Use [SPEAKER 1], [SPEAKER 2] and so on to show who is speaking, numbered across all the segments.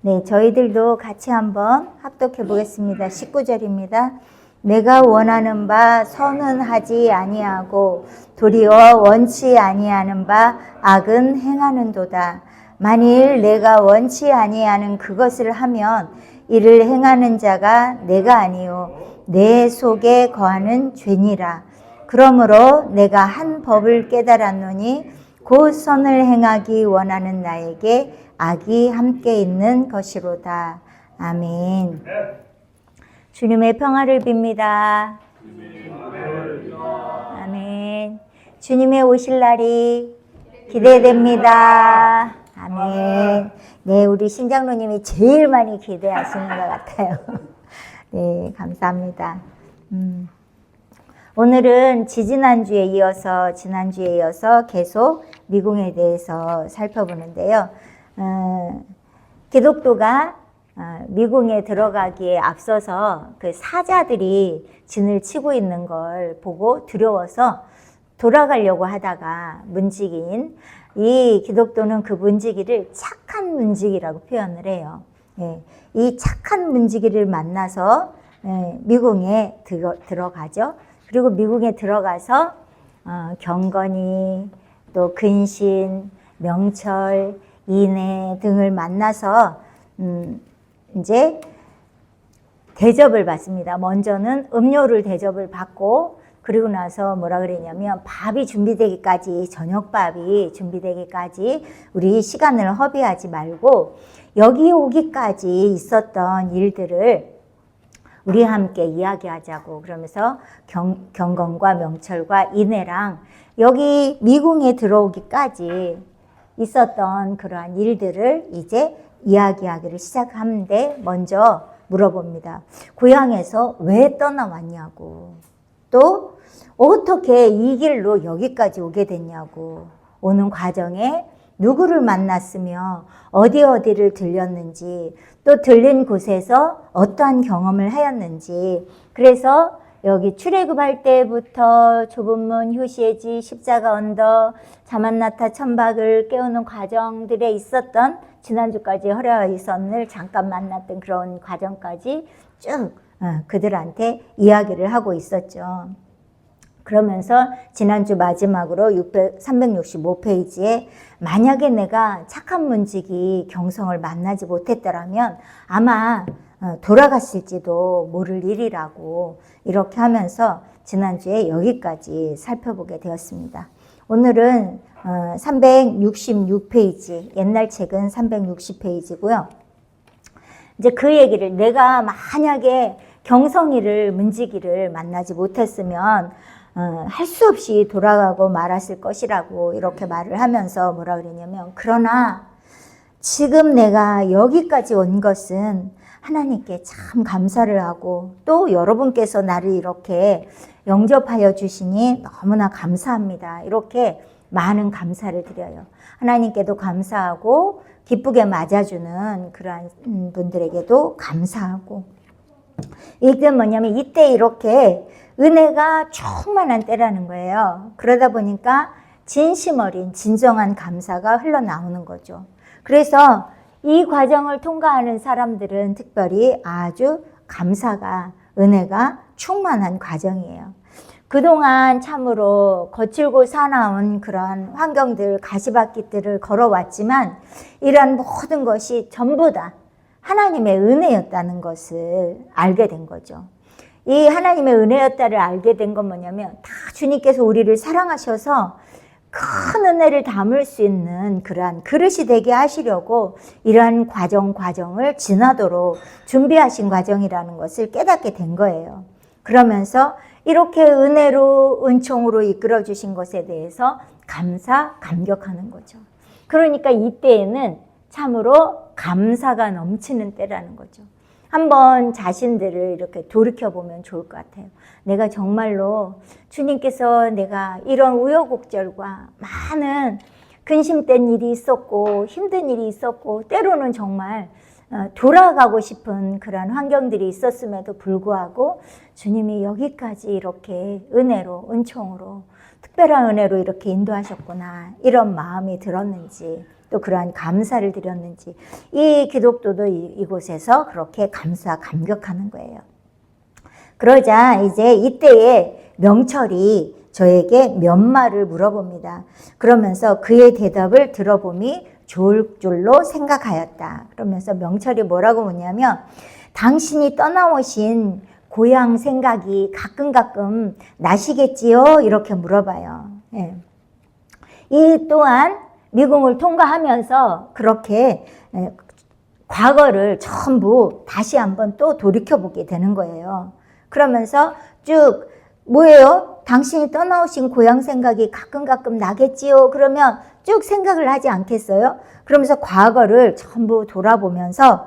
[SPEAKER 1] 네, 저희들도 같이 한번 합독해 보겠습니다. 19절입니다. 내가 원하는 바 선은 아니하고 도리어 원치 아니하는 바 악은 행하는도다. 만일 내가 원치 아니하는 그것을 하면 이를 행하는 자가 내가 아니요 내 속에 거하는 죄니라. 그러므로 내가 한 법을 깨달았노니 곧 선을 행하기 원하는 나에게 악이 함께 있는 것이로다. 아멘. 주님의 평화를 빕니다. 아멘. 주님의 오실 날이 기대됩니다. 아멘. 네, 우리 신장로님이 제일 많이 기대하시는 것 같아요. 네, 감사합니다. 오늘은 지난주에 이어서 계속 미궁에 대해서 살펴보는데요. 기독교가 미궁에 들어가기에 앞서서 그 사자들이 진을 치고 있는 걸 보고 두려워서 돌아가려고 하다가 문지기인 이 기독교는 그 문지기를 착한 문지기라고 표현을 해요. 이 착한 문지기를 만나서 미궁에 들어가죠. 그리고 미궁에 들어가서 경건이 또 근신, 명철, 인애 등을 만나서 이제 대접을 받습니다. 먼저는 음료를 대접을 받고 그리고 나서 뭐라 그랬냐면 밥이 준비되기까지, 저녁밥이 준비되기까지 우리 시간을 허비하지 말고 여기 오기까지 있었던 일들을 우리 함께 이야기하자고 그러면서 경건과 명철과 인애랑 여기 미궁에 들어오기까지 있었던 그러한 일들을 이제 이야기하기를 시작하는데 먼저 물어봅니다. 고향에서 왜 떠나왔냐고, 또 어떻게 이 길로 여기까지 오게 됐냐고, 오는 과정에 누구를 만났으며 어디를 들렸는지, 또 들린 곳에서 어떠한 경험을 하였는지, 그래서 여기 출애굽할 때부터 좁은 문, 효시의 십자가 언덕, 자만나타 천박을 깨우는 과정들에 있었던 지난주까지 허려이선을 잠깐 만났던 그런 과정까지 쭉 그들한테 이야기를 하고 있었죠. 그러면서 지난주 마지막으로 365페이지에 만약에 내가 착한 문지기 경성을 만나지 못했더라면 아마 돌아갔을지도 모를 일이라고 이렇게 하면서 지난주에 여기까지 살펴보게 되었습니다. 오늘은 366페이지, 옛날 책은 360페이지고요. 이제 그 얘기를 내가 만약에 경성이를 문지기를 만나지 못했으면 할 수 없이 돌아가고 말았을 것이라고 이렇게 말을 하면서 뭐라 그러냐면 그러나 지금 내가 여기까지 온 것은 하나님께 참 감사를 하고 또 여러분께서 나를 이렇게 영접하여 주시니 너무나 감사합니다. 이렇게 많은 감사를 드려요. 하나님께도 감사하고 기쁘게 맞아주는 그러한 분들에게도 감사하고 이게 뭐냐면 이때 이렇게 은혜가 충만한 때라는 거예요. 그러다 보니까 진심 어린 진정한 감사가 흘러나오는 거죠. 그래서 이 과정을 통과하는 사람들은 특별히 아주 감사가, 은혜가 충만한 과정이에요. 그동안 참으로 거칠고 사나운 그런 환경들, 가시밭길들을 걸어왔지만 이러한 모든 것이 전부 다 하나님의 은혜였다는 것을 알게 된 거죠. 이 하나님의 은혜였다를 알게 된 건 뭐냐면 다 주님께서 우리를 사랑하셔서 큰 은혜를 담을 수 있는 그러한 그릇이 되게 하시려고 이러한 과정을 지나도록 준비하신 과정이라는 것을 깨닫게 된 거예요. 그러면서 이렇게 은혜로 은총으로 이끌어 주신 것에 대해서 감격하는 거죠. 그러니까 이때에는 참으로 감사가 넘치는 때라는 거죠. 한번 자신들을 이렇게 돌이켜보면 좋을 것 같아요. 내가 정말로 주님께서 내가 이런 우여곡절과 많은 근심된 일이 있었고 힘든 일이 있었고 때로는 정말 돌아가고 싶은 그런 환경들이 있었음에도 불구하고 주님이 여기까지 이렇게 은혜로 은총으로 특별한 은혜로 이렇게 인도하셨구나 이런 마음이 들었는지 또 그러한 감사를 드렸는지 이 기독도도 이곳에서 그렇게 감격하는 거예요. 그러자 이제 이때에 명철이 저에게 몇 말을 물어봅니다. 그러면서 그의 대답을 들어보니 좋을 줄로 생각하였다. 그러면서 명철이 뭐라고 묻냐면 당신이 떠나오신 고향 생각이 가끔 나시겠지요? 이렇게 물어봐요. 예. 이 또한 미궁을 통과하면서 그렇게 과거를 전부 다시 한번 또 돌이켜보게 되는 거예요. 그러면서 쭉 뭐예요? 당신이 떠나오신 고향 생각이 가끔 나겠지요? 그러면 쭉 생각을 하지 않겠어요? 그러면서 과거를 전부 돌아보면서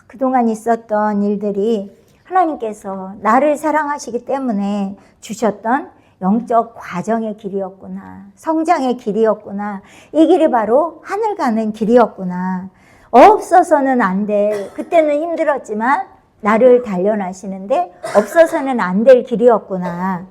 [SPEAKER 1] 그동안 있었던 일들이 하나님께서 나를 사랑하시기 때문에 주셨던 영적 과정의 길이었구나. 성장의 길이었구나. 이 길이 바로 하늘 가는 길이었구나. 없어서는 안 돼. 그때는 힘들었지만 나를 단련하시는데 없어서는 안 될 길이었구나.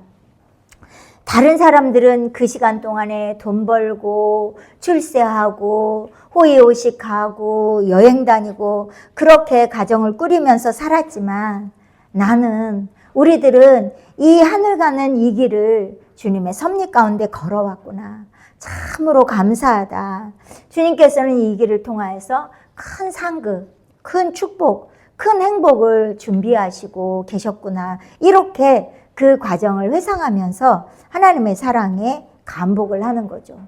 [SPEAKER 1] 다른 사람들은 그 시간 동안에 돈 벌고 출세하고 호의호식하고 여행 다니고 그렇게 가정을 꾸리면서 살았지만 나는 우리들은 이 하늘 가는 이 길을 주님의 섭리 가운데 걸어왔구나. 참으로 감사하다. 주님께서는 이 길을 통하여서 큰 상급, 큰 축복, 큰 행복을 준비하시고 계셨구나. 이렇게 그 과정을 회상하면서 하나님의 사랑에 감복을 하는 거죠.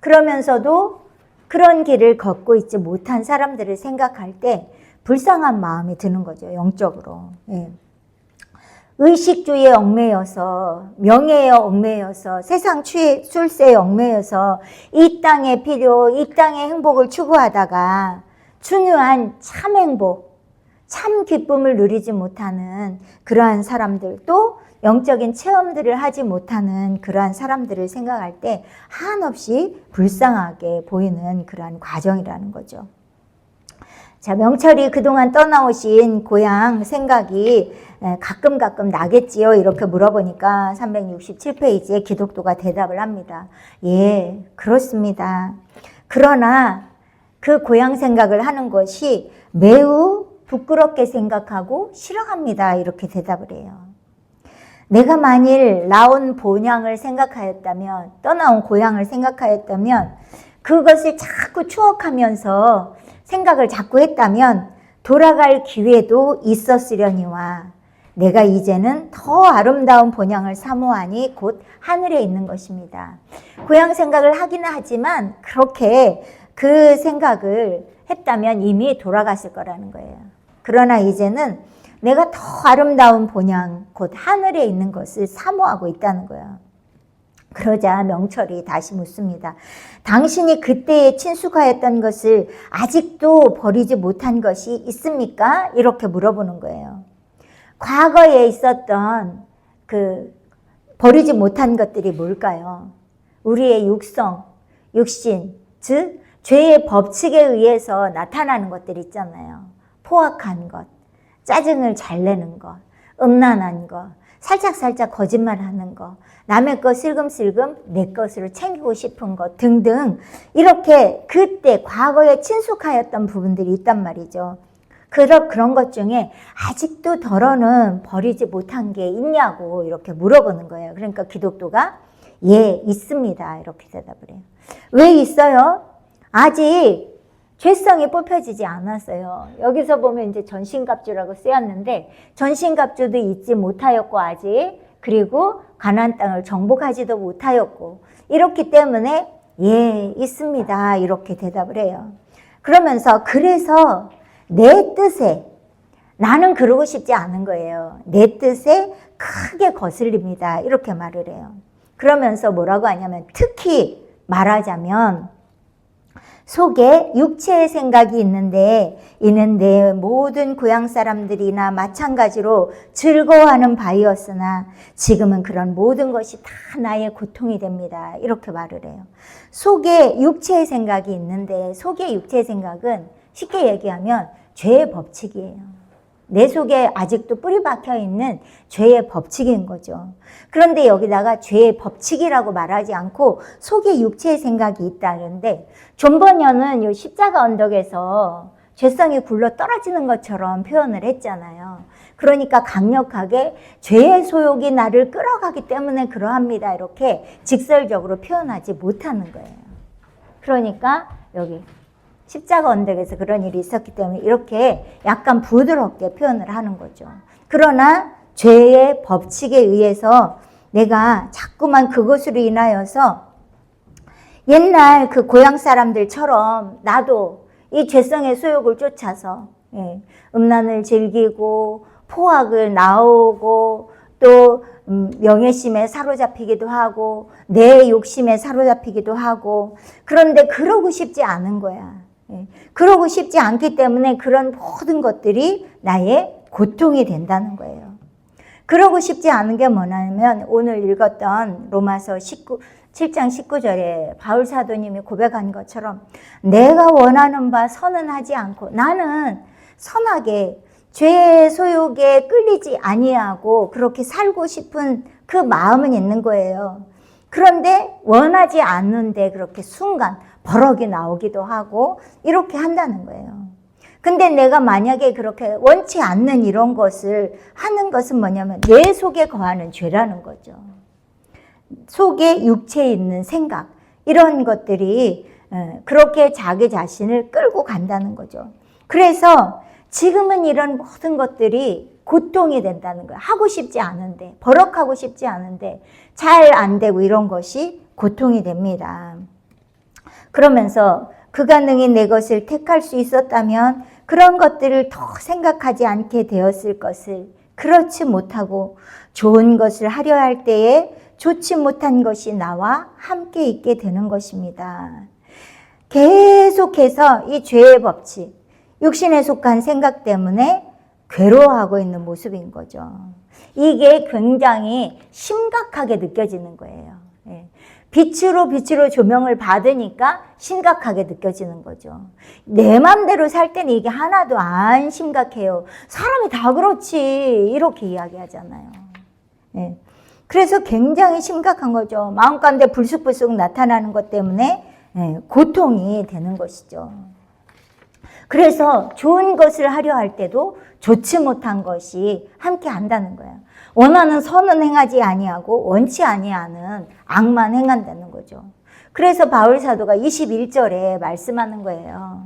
[SPEAKER 1] 그러면서도 그런 길을 걷고 있지 못한 사람들을 생각할 때 불쌍한 마음이 드는 거죠. 영적으로. 예. 의식주의에 얽매여서 명예에 얽매여서 세상 출세에 얽매여서 이 땅의 필요, 이 땅의 행복을 추구하다가 중요한 참 행복, 참 기쁨을 누리지 못하는 그러한 사람들도 영적인 체험들을 하지 못하는 그러한 사람들을 생각할 때 한없이 불쌍하게 보이는 그러한 과정이라는 거죠. 자, 명철이 그동안 떠나오신 고향 생각이 가끔 나겠지요? 이렇게 물어보니까 367페이지에 기독도가 대답을 합니다. 예, 그렇습니다. 그러나 그 고향 생각을 하는 것이 매우 부끄럽게 생각하고 싫어합니다. 이렇게 대답을 해요. 내가 만일 나온 본향을 생각하였다면, 떠나온 고향을 생각하였다면 그것을 자꾸 추억하면서 생각을 자꾸 했다면 돌아갈 기회도 있었으려니와 내가 이제는 더 아름다운 본향을 사모하니 곧 하늘에 있는 것입니다. 고향 생각을 하기는 하지만 그렇게 그 생각을 했다면 이미 돌아갔을 거라는 거예요. 그러나 이제는 내가 더 아름다운 본향, 곧 하늘에 있는 것을 사모하고 있다는 거예요. 그러자 명철이 다시 묻습니다. 당신이 그때에 친숙하였던 것을 아직도 버리지 못한 것이 있습니까? 이렇게 물어보는 거예요. 과거에 있었던 그 버리지 못한 것들이 뭘까요? 우리의 육성, 육신, 즉 죄의 법칙에 의해서 나타나는 것들 있잖아요. 포악한 것, 짜증을 잘 내는 것, 음란한 것, 살짝 거짓말하는 것, 남의 것 슬금슬금 내 것으로 챙기고 싶은 것 등등 이렇게 그때 과거에 친숙하였던 부분들이 있단 말이죠. 그런 것 중에 아직도 더러는 버리지 못한 게 있냐고 이렇게 물어보는 거예요. 그러니까 기독도가 예, 있습니다. 이렇게 대답을 해요. 왜 있어요? 아직 죄성이 뽑혀지지 않았어요. 여기서 보면 이제 전신갑주라고 쓰였는데 전신갑주도 잊지 못하였고 아직 그리고 가나안 땅을 정복하지도 못하였고 이렇기 때문에 예, 있습니다. 이렇게 대답을 해요. 그러면서 그래서 내 뜻에 나는 그러고 싶지 않은 거예요. 내 뜻에 크게 거슬립니다. 이렇게 말을 해요. 그러면서 뭐라고 하냐면 특히 말하자면 속에 육체의 생각이 있는데 이는 내 모든 고향 사람들이나 마찬가지로 즐거워하는 바이었으나 지금은 그런 모든 것이 다 나의 고통이 됩니다. 이렇게 말을 해요. 속에 육체의 생각이 있는데 속에 육체의 생각은 쉽게 얘기하면 죄의 법칙이에요. 내 속에 아직도 뿌리 박혀 있는 죄의 법칙인 거죠. 그런데 여기다가 죄의 법칙이라고 말하지 않고 속에 육체의 생각이 있다는데, 존 버녀는 이 십자가 언덕에서 죄성이 굴러 떨어지는 것처럼 표현을 했잖아요. 그러니까 강력하게 죄의 소욕이 나를 끌어가기 때문에 그러합니다, 이렇게 직설적으로 표현하지 못하는 거예요. 그러니까 여기 십자가 언덕에서 그런 일이 있었기 때문에 이렇게 약간 부드럽게 표현을 하는 거죠. 그러나 죄의 법칙에 의해서 내가 자꾸만 그것으로 인하여서 옛날 그 고향 사람들처럼 나도 이 죄성의 소욕을 쫓아서 음란을 즐기고 포악을 나오고 또 명예심에 사로잡히기도 하고 내 욕심에 사로잡히기도 하고, 그런데 그러고 싶지 않은 거야. 그러고 싶지 않기 때문에 그런 모든 것들이 나의 고통이 된다는 거예요. 그러고 싶지 않은 게 뭐냐면 오늘 읽었던 로마서 7장 19절에 바울 사도님이 고백한 것처럼 내가 원하는 바 선은 하지 않고, 나는 선하게 죄의 소욕에 끌리지 아니하고 그렇게 살고 싶은 그 마음은 있는 거예요. 그런데 원하지 않는데 그렇게 순간 버럭이 나오기도 하고 이렇게 한다는 거예요. 근데 내가 만약에 그렇게 원치 않는 이런 것을 하는 것은 뭐냐면 내 속에 거하는 죄라는 거죠. 속에 육체에 있는 생각, 이런 것들이 그렇게 자기 자신을 끌고 간다는 거죠. 그래서 지금은 이런 모든 것들이 고통이 된다는 거예요. 하고 싶지 않은데, 버럭하고 싶지 않은데 잘 안 되고 이런 것이 고통이 됩니다. 그러면서 그가 능히 내 것을 택할 수 있었다면 그런 것들을 더 생각하지 않게 되었을 것을 그렇지 못하고 좋은 것을 하려 할 때에 좋지 못한 것이 나와 함께 있게 되는 것입니다. 계속해서 이 죄의 법칙, 육신에 속한 생각 때문에 괴로워하고 있는 모습인 거죠. 이게 굉장히 심각하게 느껴지는 거예요. 빛으로 조명을 받으니까 심각하게 느껴지는 거죠. 내 맘대로 살 때는 이게 하나도 안 심각해요. 사람이 다 그렇지, 이렇게 이야기하잖아요. 그래서 굉장히 심각한 거죠. 마음 가운데 불쑥불쑥 나타나는 것 때문에 고통이 되는 것이죠. 그래서 좋은 것을 하려 할 때도 좋지 못한 것이 함께 한다는 거예요. 원하는 선은 행하지 아니하고 원치 아니하는 악만 행한다는 거죠. 그래서 바울 사도가 21절에 말씀하는 거예요.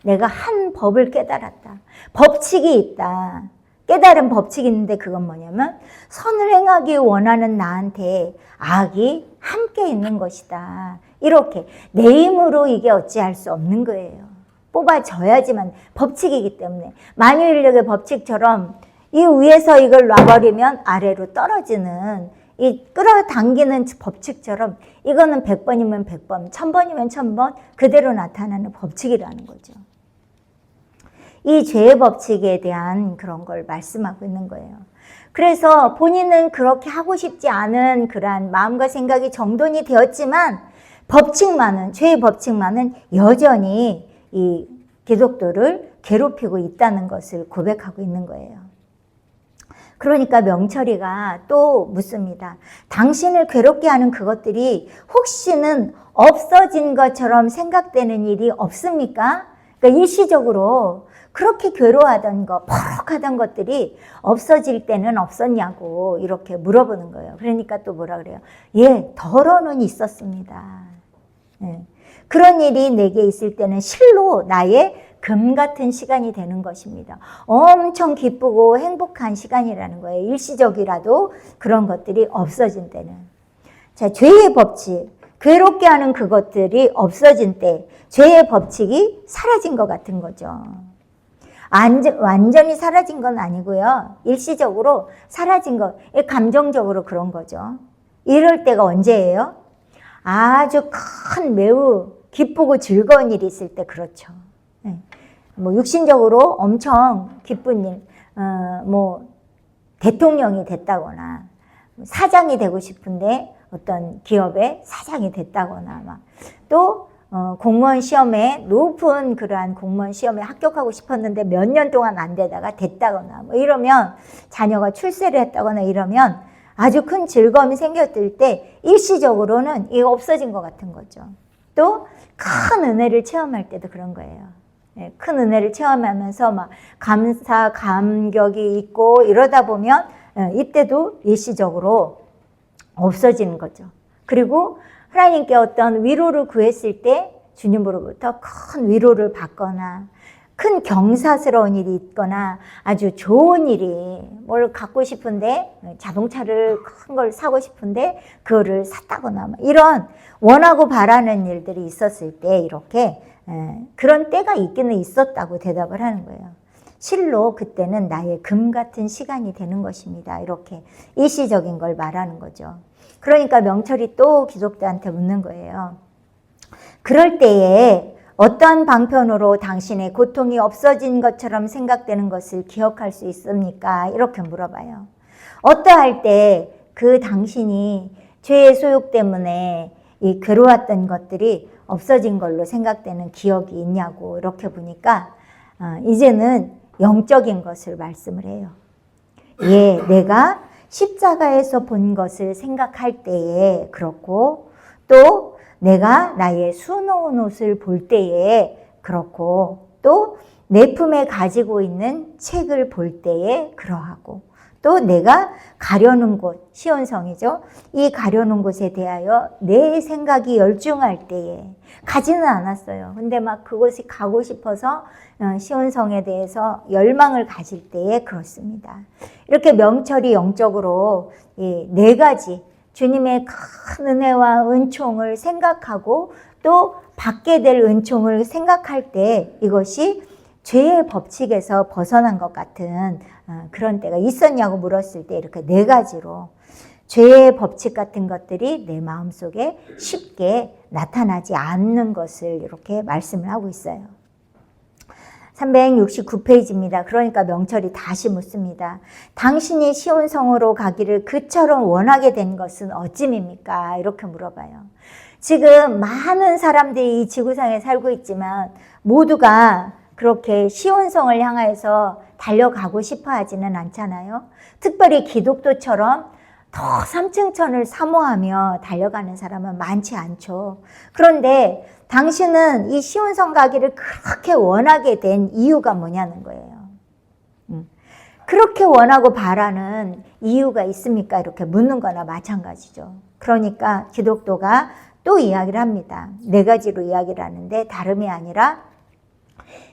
[SPEAKER 1] 내가 한 법을 깨달았다. 법칙이 있다. 깨달은 법칙이 있는데 그건 뭐냐면 선을 행하기 원하는 나한테 악이 함께 있는 것이다. 이렇게 내 힘으로 이게 어찌할 수 없는 거예요. 뽑아져야지만, 법칙이기 때문에. 만유인력의 법칙처럼 이 위에서 이걸 놔버리면 아래로 떨어지는 이 끌어당기는 법칙처럼 이거는 100번이면 100번, 1000번이면 1000번 그대로 나타나는 법칙이라는 거죠. 이 죄의 법칙에 대한 그런 걸 말씀하고 있는 거예요. 그래서 본인은 그렇게 하고 싶지 않은 그러한 마음과 생각이 정돈이 되었지만 법칙만은, 죄의 법칙만은 여전히 이 기독교를 괴롭히고 있다는 것을 고백하고 있는 거예요. 그러니까 명철이가 또 묻습니다. 당신을 괴롭게 하는 그것들이 혹시는 없어진 것처럼 생각되는 일이 없습니까? 그러니까 일시적으로 그렇게 괴로워하던 거, 버럭하던 것들이 없어질 때는 없었냐고 이렇게 물어보는 거예요. 그러니까 또 뭐라 그래요? 예, 덜어는 있었습니다. 그런 일이 내게 있을 때는 실로 나의 금 같은 시간이 되는 것입니다. 엄청 기쁘고 행복한 시간이라는 거예요. 일시적이라도 그런 것들이 없어진 때는. 자, 죄의 법칙, 괴롭게 하는 그것들이 없어진 때 죄의 법칙이 사라진 것 같은 거죠. 완전히 사라진 건 아니고요. 일시적으로 사라진 것, 감정적으로 그런 거죠. 이럴 때가 언제예요? 아주 큰 매우 기쁘고 즐거운 일이 있을 때 그렇죠. 뭐 육신적으로 엄청 기쁜 일, 뭐 대통령이 됐다거나 사장이 되고 싶은데 어떤 기업의 사장이 됐다거나 막 또 공무원 시험에 높은 그러한 공무원 시험에 합격하고 싶었는데 몇 년 동안 안 되다가 됐다거나 뭐 이러면 자녀가 출세를 했다거나 이러면 아주 큰 즐거움이 생겼을 때 일시적으로는 이게 없어진 것 같은 거죠. 또 큰 은혜를 체험할 때도 그런 거예요. 큰 은혜를 체험하면서 막 감사, 감격이 있고 이러다 보면 이때도 일시적으로 없어지는 거죠. 그리고 하나님께 어떤 위로를 구했을 때 주님으로부터 큰 위로를 받거나 큰 경사스러운 일이 있거나 아주 좋은 일이 뭘 갖고 싶은데 자동차를 큰 걸 사고 싶은데 그거를 샀다거나 이런 원하고 바라는 일들이 있었을 때 이렇게 그런 때가 있기는 있었다고 대답을 하는 거예요. 실로 그때는 나의 금 같은 시간이 되는 것입니다. 이렇게 일시적인 걸 말하는 거죠. 그러니까 명철이 또 귀족들한테 묻는 거예요. 그럴 때에 어떠한 방편으로 당신의 고통이 없어진 것처럼 생각되는 것을 기억할 수 있습니까? 이렇게 물어봐요. 어떠할 때 그 당신이 죄의 소욕 때문에 이 괴로웠던 것들이 없어진 걸로 생각되는 기억이 있냐고 이렇게 보니까 이제는 영적인 것을 말씀을 해요. 예, 내가 십자가에서 본 것을 생각할 때에 그렇고 또 내가 나의 수놓은 옷을 볼 때에 그렇고 또 내 품에 가지고 있는 책을 볼 때에 그러하고 또 내가 가려는 곳, 시온성이죠. 이 가려는 곳에 대하여 내 생각이 열중할 때에 가지는 않았어요. 근데 막 그곳이 가고 싶어서 시온성에 대해서 열망을 가질 때에 그렇습니다. 이렇게 명철이 영적으로 이 네 가지 주님의 큰 은혜와 은총을 생각하고 또 받게 될 은총을 생각할 때 이것이 죄의 법칙에서 벗어난 것 같은 그런 때가 있었냐고 물었을 때 이렇게 네 가지로 죄의 법칙 같은 것들이 내 마음속에 쉽게 나타나지 않는 것을 이렇게 말씀을 하고 있어요. 369페이지입니다. 그러니까 명철이 다시 묻습니다. 당신이 시온성으로 가기를 그처럼 원하게 된 것은 어찌입니까? 이렇게 물어봐요. 지금 많은 사람들이 이 지구상에 살고 있지만 모두가 그렇게 시온성을 향해서 달려가고 싶어 하지는 않잖아요. 특별히 기독교처럼 더 삼층천을 사모하며 달려가는 사람은 많지 않죠. 그런데 당신은 이 시온성 가기를 그렇게 원하게 된 이유가 뭐냐는 거예요. 그렇게 원하고 바라는 이유가 있습니까? 이렇게 묻는 거나 마찬가지죠. 그러니까 기독교가 또 이야기를 합니다. 네 가지로 이야기를 하는데 다름이 아니라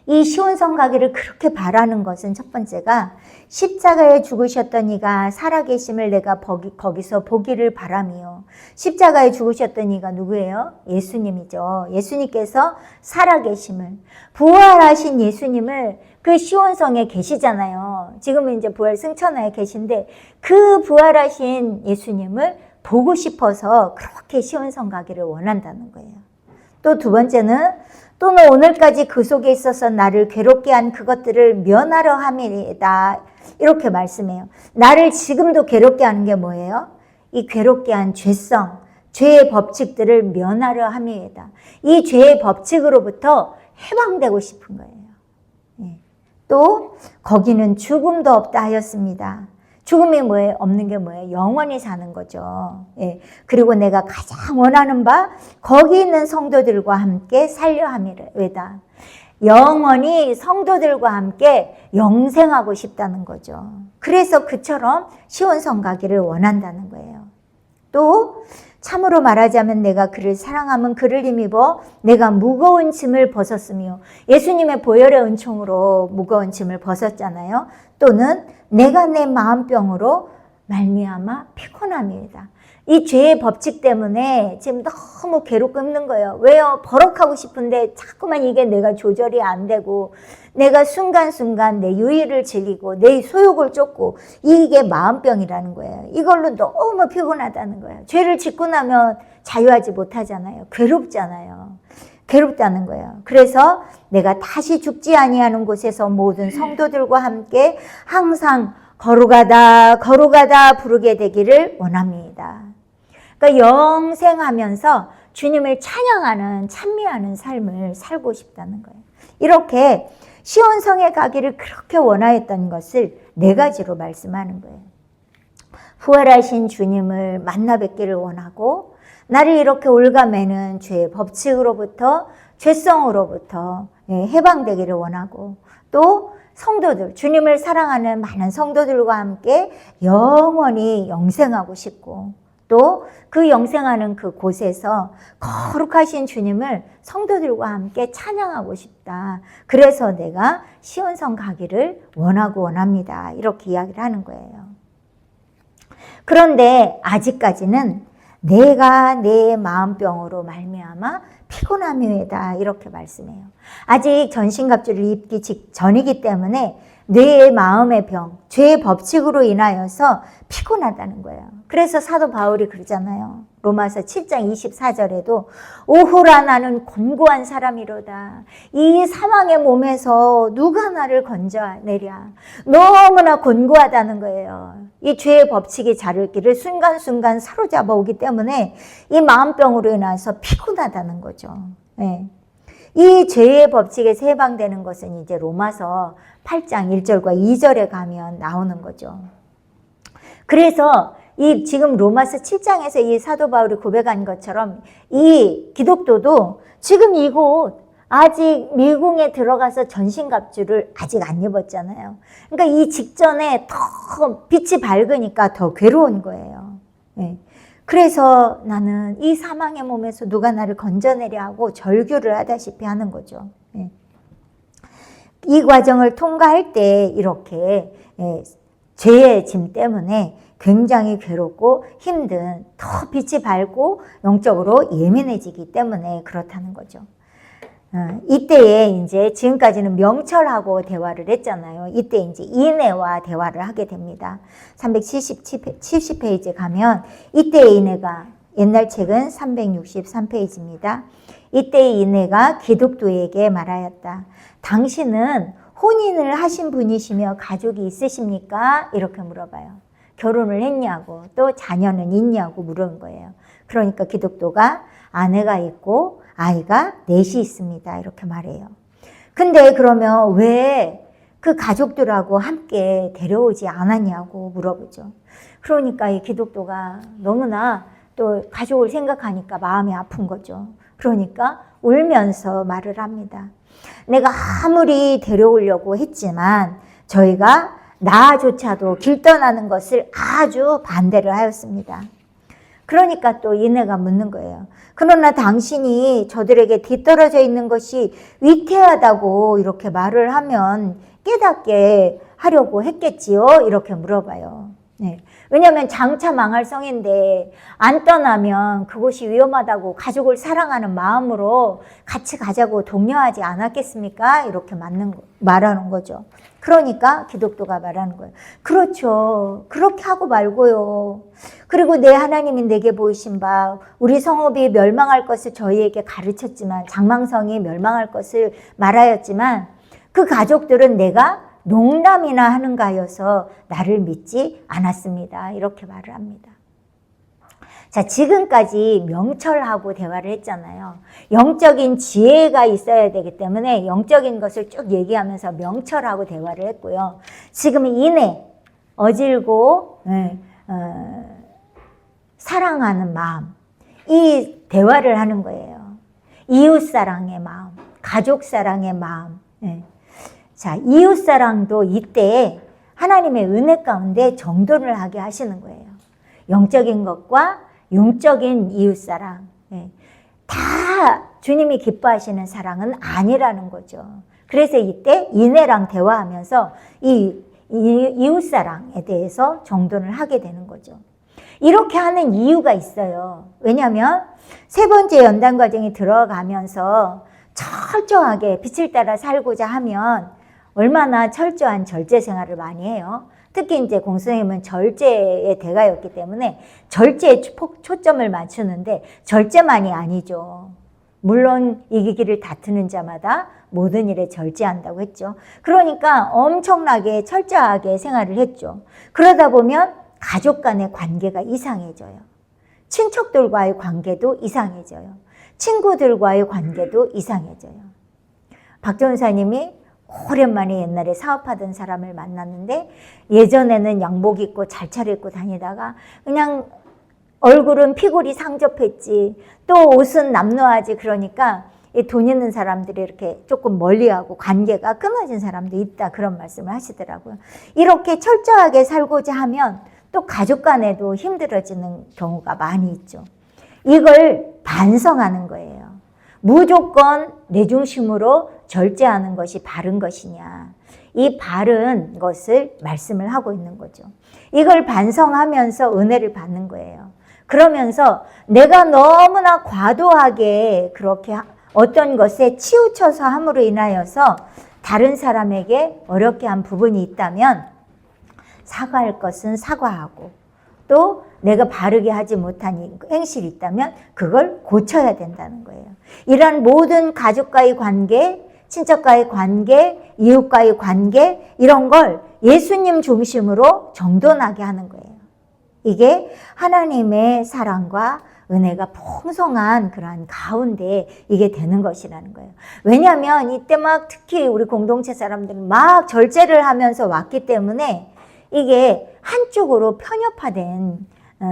[SPEAKER 1] 이 시온성 가기를 그렇게 바라는 것은 첫 번째가 십자가에 죽으셨던 이가 살아계심을 내가 거기서 보기를 바라며 십자가에 죽으셨던 이가 누구예요? 예수님이죠. 예수님께서 살아계심을 부활하신 예수님을 그 시온성에 계시잖아요. 지금은 이제 부활 승천하에 계신데 그 부활하신 예수님을 보고 싶어서 그렇게 시온성 가기를 원한다는 거예요. 또 두 번째는 또는 오늘까지 그 속에 있어서 나를 괴롭게 한 그것들을 면하려 함이다. 이렇게 말씀해요. 나를 지금도 괴롭게 하는 게 뭐예요? 이 괴롭게 한 죄성, 죄의 법칙들을 면하려 함이다. 이 죄의 법칙으로부터 해방되고 싶은 거예요. 또 거기는 죽음도 없다 하였습니다. 죽음이 뭐예요? 없는 게 뭐예요? 영원히 사는 거죠. 그리고 내가 가장 원하는 바 거기 있는 성도들과 함께 살려 함이다. 영원히 성도들과 함께 영생하고 싶다는 거죠. 그래서 그처럼 시온성 가기를 원한다는 거예요. 또 참으로 말하자면 내가 그를 사랑하면 그를 힘입어 내가 무거운 짐을 벗었으며 예수님의 보혈의 은총으로 무거운 짐을 벗었잖아요. 또는 내가 내 마음병으로 말미암아 피곤함이다. 이 죄의 법칙 때문에 지금 너무 괴롭고 힘든 거예요. 왜요? 버럭하고 싶은데 자꾸만 이게 내가 조절이 안 되고 내가 순간순간 내 유의를 즐기고 내 소욕을 쫓고 이게 마음병이라는 거예요. 이걸로 너무 피곤하다는 거예요. 죄를 짓고 나면 자유하지 못하잖아요. 괴롭잖아요. 괴롭다는 거예요. 그래서 내가 다시 죽지 아니하는 곳에서 모든 성도들과 함께 항상 거룩하다 부르게 되기를 원합니다. 그러니까 영생하면서 주님을 찬양하는, 찬미하는 삶을 살고 싶다는 거예요. 이렇게 시온성에 가기를 그렇게 원하였던 것을 4가지로 말씀하는 거예요. 부활하신 주님을 만나 뵙기를 원하고, 나를 이렇게 올가매는 죄의 법칙으로부터, 죄성으로부터 해방되기를 원하고, 또 성도들, 주님을 사랑하는 많은 성도들과 함께 영원히 영생하고 싶고, 또 그 영생하는 그 곳에서 거룩하신 주님을 성도들과 함께 찬양하고 싶다. 그래서 내가 시온성 가기를 원합니다. 이렇게 이야기를 하는 거예요. 그런데 아직까지는 내가 내 마음병으로 말미암아 피곤함이다 이렇게 말씀해요. 아직 전신갑주를 입기 직전이기 때문에 내 마음의 병, 죄의 법칙으로 인하여서 피곤하다는 거예요. 그래서 사도 바울이 그러잖아요. 로마서 7장 24절에도 오호라 나는 곤고한 사람이로다. 이 사망의 몸에서 누가 나를 건져내랴. 너무나 곤고하다는 거예요. 이 죄의 법칙이 자를 길을 순간순간 사로잡아 오기 때문에 이 마음병으로 인해서 피곤하다는 거죠. 네. 이 죄의 법칙에서 해방되는 것은 이제 로마서 8장 1절과 2절에 가면 나오는 거죠. 그래서 이 지금 로마서 7장에서 이 사도 바울이 고백한 것처럼 이 기독도도 지금 이곳 아직 미궁에 들어가서 전신갑주를 아직 안 입었잖아요. 그러니까 이 직전에 더 빛이 밝으니까 더 괴로운 거예요. 네. 그래서 나는 이 사망의 몸에서 누가 나를 건져내려 하고 절규를 하다시피 하는 거죠. 네. 이 과정을 통과할 때 이렇게 죄의 짐 때문에 굉장히 괴롭고 힘든, 더 빛이 밝고 영적으로 예민해지기 때문에 그렇다는 거죠. 이때에 이제 지금까지는 명철하고 대화를 했잖아요. 이때 이제 인애와 대화를 하게 됩니다. 370페이지 가면 이때의 인애가, 옛날 책은 363페이지입니다. 이때의 인애가 기독도에게 말하였다. 당신은 혼인을 하신 분이시며 가족이 있으십니까? 이렇게 물어봐요. 결혼을 했냐고, 또 자녀는 있냐고 물은 거예요. 그러니까 기독도가 아내가 있고 아이가 4이 있습니다. 이렇게 말해요. 근데 그러면 왜 그 가족들하고 함께 데려오지 않았냐고 물어보죠. 그러니까 이 기독도가 너무나 또 가족을 생각하니까 마음이 아픈 거죠. 그러니까 울면서 말을 합니다. 내가 아무리 데려오려고 했지만 저희가 나조차도 길 떠나는 것을 아주 반대를 하였습니다. 그러니까 또 인애가 묻는 거예요. 그러나 당신이 저들에게 뒤떨어져 있는 것이 위태하다고 이렇게 말을 하면 깨닫게 하려고 했겠지요? 이렇게 물어봐요. 네. 왜냐하면 장차 망할 성인데 안 떠나면 그곳이 위험하다고 가족을 사랑하는 마음으로 같이 가자고 독려하지 않았겠습니까? 이렇게 말하는 거죠. 그러니까 기독도가 말하는 거예요. 그렇죠. 그렇게 하고 말고요. 그리고 내 하나님이 내게 보이신 바 우리 성읍이 멸망할 것을 저희에게 가르쳤지만, 장망성이 멸망할 것을 말하였지만 그 가족들은 내가 농담이나 하는가 하여서 나를 믿지 않았습니다. 이렇게 말을 합니다. 자, 지금까지 명철하고 대화를 했잖아요. 영적인 지혜가 있어야 되기 때문에 영적인 것을 쭉 얘기하면서 명철하고 대화를 했고요. 지금은 인애, 어질고 사랑하는 마음, 이 대화를 하는 거예요. 이웃사랑의 마음, 가족사랑의 마음. 자, 이웃사랑도 이때 하나님의 은혜 가운데 정돈을 하게 하시는 거예요. 영적인 것과 영적인 이웃사랑, 다 주님이 기뻐하시는 사랑은 아니라는 거죠. 그래서 이때 인애랑 대화하면서 이 이웃사랑에 대해서 정돈을 하게 되는 거죠. 이렇게 하는 이유가 있어요. 왜냐하면 3번째 연단 과정에 들어가면서 철저하게 빛을 따라 살고자 하면 얼마나 철저한 절제 생활을 많이 해요. 특히 이제 공수님은 절제의 대가였기 때문에 절제에 초점을 맞추는데 절제만이 아니죠. 물론 이기기를 다투는 자마다 모든 일에 절제한다고 했죠. 그러니까 엄청나게 철저하게 생활을 했죠. 그러다 보면 가족 간의 관계가 이상해져요. 친척들과의 관계도 이상해져요. 친구들과의 관계도 이상해져요. 박 전사님이 오랜만에 옛날에 사업하던 사람을 만났는데 예전에는 양복 입고 잘 차려입고 다니다가 그냥 얼굴은 피골이 상접했지 또 옷은 남루하지 그러니까 돈 있는 사람들이 이렇게 조금 멀리하고 관계가 끊어진 사람도 있다 그런 말씀을 하시더라고요. 이렇게 철저하게 살고자 하면 또 가족 간에도 힘들어지는 경우가 많이 있죠. 이걸 반성하는 거예요. 무조건 내 중심으로 절제하는 것이 바른 것이냐. 이 바른 것을 말씀을 하고 있는 거죠. 이걸 반성하면서 은혜를 받는 거예요. 그러면서 내가 너무나 과도하게 그렇게 어떤 것에 치우쳐서 함으로 인하여서 다른 사람에게 어렵게 한 부분이 있다면 사과할 것은 사과하고 또 내가 바르게 하지 못한 행실이 있다면 그걸 고쳐야 된다는 거예요. 이런 모든 가족과의 관계, 친척과의 관계, 이웃과의 관계 이런 걸 예수님 중심으로 정돈하게 하는 거예요. 이게 하나님의 사랑과 은혜가 풍성한 그러한 가운데 이게 되는 것이라는 거예요. 왜냐하면 이때 막 특히 우리 공동체 사람들은 막 절제를 하면서 왔기 때문에 이게 한쪽으로 편협화된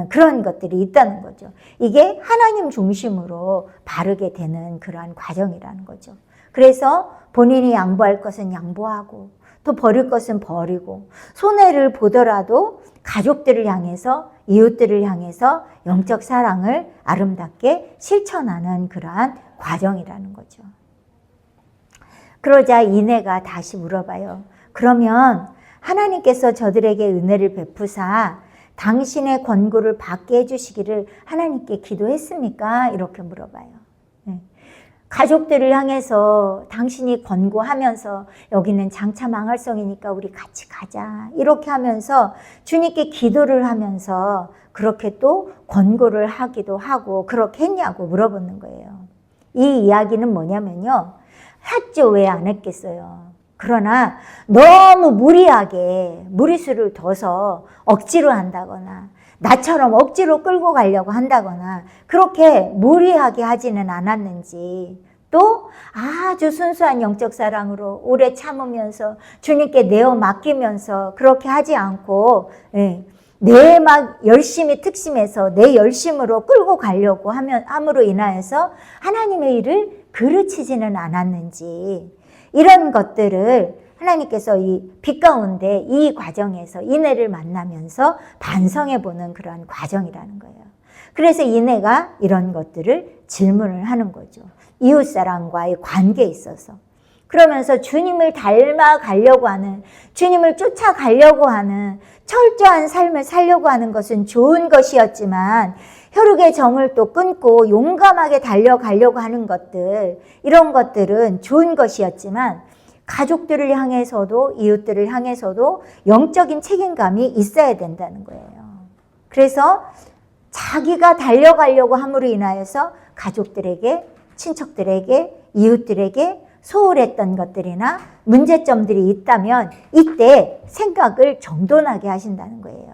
[SPEAKER 1] 그런 것들이 있다는 거죠. 이게 하나님 중심으로 바르게 되는 그러한 과정이라는 거죠. 그래서 본인이 양보할 것은 양보하고 또 버릴 것은 버리고 손해를 보더라도 가족들을 향해서 이웃들을 향해서 영적 사랑을 아름답게 실천하는 그러한 과정이라는 거죠. 그러자 이내가 다시 물어봐요. 그러면 하나님께서 저들에게 은혜를 베푸사 당신의 권고를 받게 해주시기를 하나님께 기도했습니까? 이렇게 물어봐요. 가족들을 향해서 당신이 권고하면서 여기는 장차 망할성이니까 우리 같이 가자 이렇게 하면서 주님께 기도를 하면서 그렇게 또 권고를 하기도 하고 그렇게 했냐고 물어보는 거예요. 이 이야기는 뭐냐면요. 했죠. 왜 안 했겠어요. 그러나 너무 무리하게 무리수를 둬서 억지로 한다거나 나처럼 억지로 끌고 가려고 한다거나 그렇게 무리하게 하지는 않았는지 또 아주 순수한 영적 사랑으로 오래 참으면서 주님께 내어 맡기면서 그렇게 하지 않고 내 막 열심히 특심해서 내 열심으로 끌고 가려고 함으로 인하여서 하나님의 일을 그르치지는 않았는지 이런 것들을 하나님께서 이 빛 가운데 이 과정에서 이내를 만나면서 반성해보는 그런 과정이라는 거예요. 그래서 이내가 이런 것들을 질문을 하는 거죠. 이웃사랑과의 관계에 있어서. 그러면서 주님을 닮아가려고 하는, 주님을 쫓아가려고 하는 철저한 삶을 살려고 하는 것은 좋은 것이었지만 혈육의 정을 또 끊고 용감하게 달려가려고 하는 것들, 이런 것들은 좋은 것이었지만 가족들을 향해서도 이웃들을 향해서도 영적인 책임감이 있어야 된다는 거예요. 그래서 자기가 달려가려고 함으로 인하여서 가족들에게, 친척들에게, 이웃들에게 소홀했던 것들이나 문제점들이 있다면 이때 생각을 정돈하게 하신다는 거예요.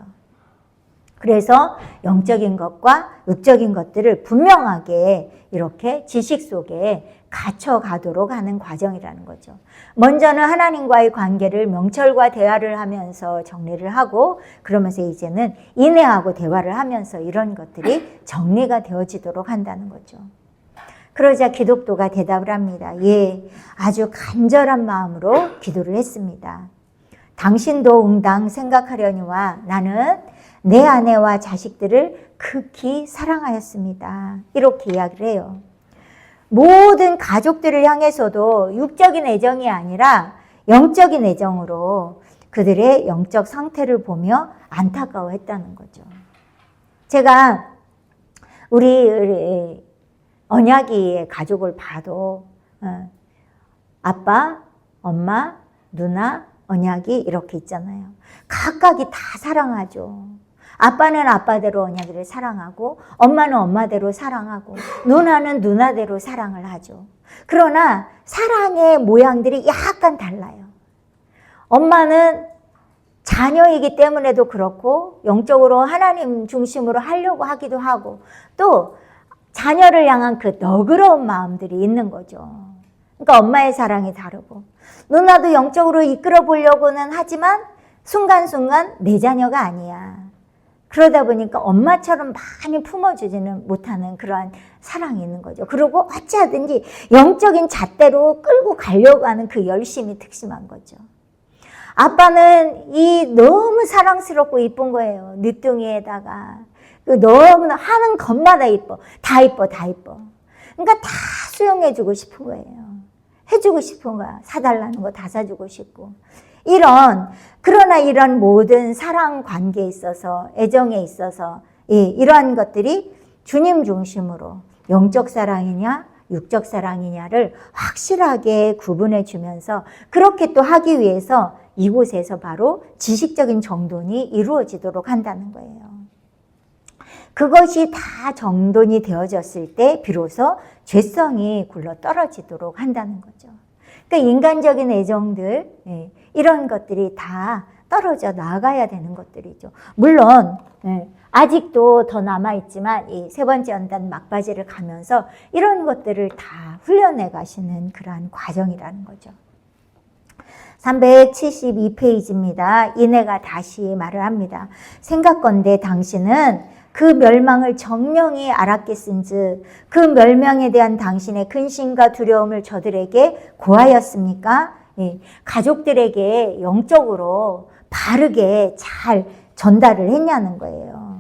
[SPEAKER 1] 그래서 영적인 것과 육적인 것들을 분명하게 이렇게 지식 속에 갇혀가도록 하는 과정이라는 거죠. 먼저는 하나님과의 관계를 명철과 대화를 하면서 정리를 하고 그러면서 이제는 인내하고 대화를 하면서 이런 것들이 정리가 되어지도록 한다는 거죠. 그러자 기독도가 대답을 합니다. 예, 아주 간절한 마음으로 기도를 했습니다. 당신도 응당 생각하려니와 나는 내 아내와 자식들을 극히 사랑하였습니다. 이렇게 이야기를 해요. 모든 가족들을 향해서도 육적인 애정이 아니라 영적인 애정으로 그들의 영적 상태를 보며 안타까워했다는 거죠. 제가 우리 언약이의 가족을 봐도 아빠, 엄마, 누나, 언약이 이렇게 있잖아요. 각각이 다 사랑하죠. 아빠는 아빠대로 언약이를 사랑하고 엄마는 엄마대로 사랑하고 누나는 누나대로 사랑을 하죠. 그러나 사랑의 모양들이 약간 달라요. 엄마는 자녀이기 때문에도 그렇고 영적으로 하나님 중심으로 하려고 하기도 하고 또 자녀를 향한 그 너그러운 마음들이 있는 거죠. 그러니까 엄마의 사랑이 다르고 누나도 영적으로 이끌어 보려고는 하지만 순간순간 내 자녀가 아니야. 그러다 보니까 엄마처럼 많이 품어주지는 못하는 그러한 사랑이 있는 거죠. 그리고 어찌하든지 영적인 잣대로 끌고 가려고 하는 그 열심이 특심한 거죠. 아빠는 이 너무 사랑스럽고 이쁜 거예요. 늦둥이에다가 너무나 하는 것마다 이뻐. 다 이뻐, 다 이뻐. 그러니까 다 수용해주고 싶은 거예요. 해주고 싶은 거야. 사달라는 거 다 사주고 싶고. 그러나 이런 모든 사랑 관계에 있어서, 애정에 있어서, 이러한 것들이 주님 중심으로 영적 사랑이냐, 육적 사랑이냐를 확실하게 구분해 주면서 그렇게 또 하기 위해서 이곳에서 바로 지식적인 정돈이 이루어지도록 한다는 거예요. 그것이 다 정돈이 되어졌을 때 비로소 죄성이 굴러 떨어지도록 한다는 거죠. 그러니까 인간적인 애정들, 이런 것들이 다 떨어져 나가야 되는 것들이죠. 물론 아직도 더 남아있지만 이 세 번째 연단 막바지를 가면서 이런 것들을 다 훈련해 가시는 그러한 과정이라는 거죠. 372페이지입니다. 이내가 다시 말을 합니다. 생각건대 당신은 그 멸망을 정령이 알았겠은즉 그 멸망에 대한 당신의 근심과 두려움을 저들에게 고하였습니까? 가족들에게 영적으로 바르게 잘 전달을 했냐는 거예요.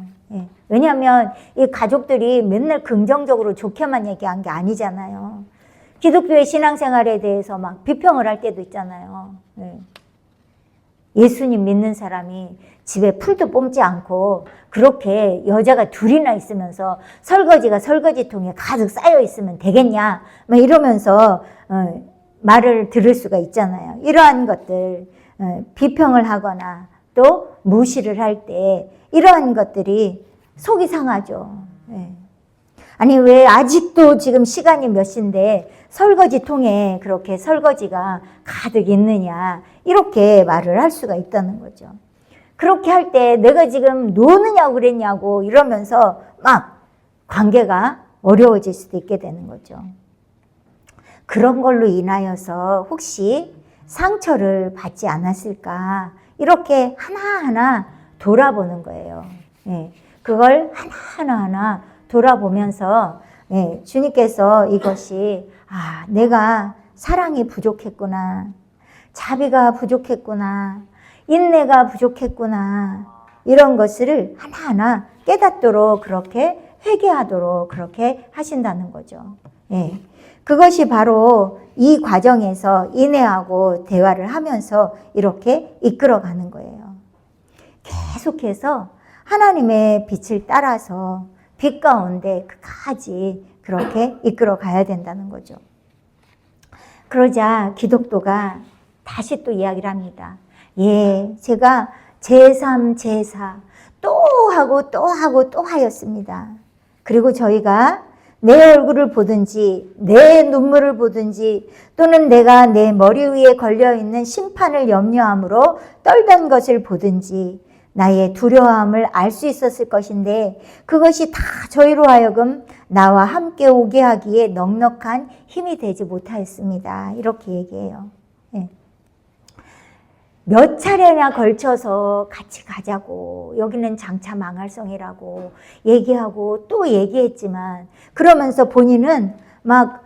[SPEAKER 1] 왜냐하면 이 가족들이 맨날 긍정적으로 좋게만 얘기한 게 아니잖아요. 기독교의 신앙생활에 대해서 막 비평을 할 때도 있잖아요. 예수님 믿는 사람이 집에 풀도 뽑지 않고 그렇게 여자가 둘이나 있으면서 설거지가 설거지통에 가득 쌓여 있으면 되겠냐 막 이러면서 말을 들을 수가 있잖아요. 이러한 것들 비평을 하거나 또 무시를 할 때 이러한 것들이 속이 상하죠. 아니 왜 아직도 지금 시간이 몇 시인데 설거지통에 그렇게 설거지가 가득 있느냐 이렇게 말을 할 수가 있다는 거죠. 그렇게 할 때 내가 지금 노느냐고 그랬냐고 이러면서 막 관계가 어려워질 수도 있게 되는 거죠. 그런 걸로 인하여서 혹시 상처를 받지 않았을까 이렇게 하나하나 돌아보는 거예요. 그걸 하나하나 돌아보면서 주님께서 이것이 내가 사랑이 부족했구나, 자비가 부족했구나, 인내가 부족했구나 이런 것을 하나하나 깨닫도록 그렇게 회개하도록 그렇게 하신다는 거죠. 그것이 바로 이 과정에서 인내하고 대화를 하면서 이렇게 이끌어가는 거예요. 계속해서 하나님의 빛을 따라서 빛 가운데 끝까지 그렇게 이끌어 가야 된다는 거죠. 그러자 기독도가 다시 또 이야기를 합니다. 제가 제3, 제4 또 하고 또 하고 또 하였습니다. 그리고 저희가 내 얼굴을 보든지 내 눈물을 보든지 또는 내가 내 머리 위에 걸려있는 심판을 염려함으로 떨던 것을 보든지 나의 두려움을 알 수 있었을 것인데 그것이 다 저희로 하여금 나와 함께 오게 하기에 넉넉한 힘이 되지 못하였습니다. 이렇게 얘기해요. 몇 차례나 걸쳐서 같이 가자고 여기는 장차 망할성이라고 얘기하고 또 얘기했지만 그러면서 본인은 막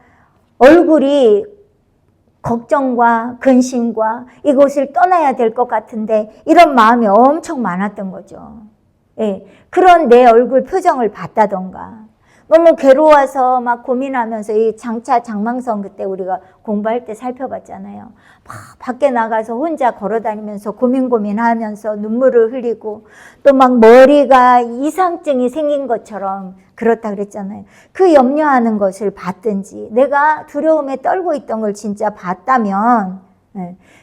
[SPEAKER 1] 얼굴이 걱정과 근심과 이곳을 떠나야 될 것 같은데 이런 마음이 엄청 많았던 거죠. 그런 내 얼굴 표정을 봤다던가 너무 괴로워서 막 고민하면서 이 장차 장망성 그때 우리가 공부할 때 살펴봤잖아요. 막 밖에 나가서 혼자 걸어다니면서 고민하면서 눈물을 흘리고 또 막 머리가 이상증이 생긴 것처럼 그렇다 그랬잖아요. 그 염려하는 것을 봤든지 내가 두려움에 떨고 있던 걸 진짜 봤다면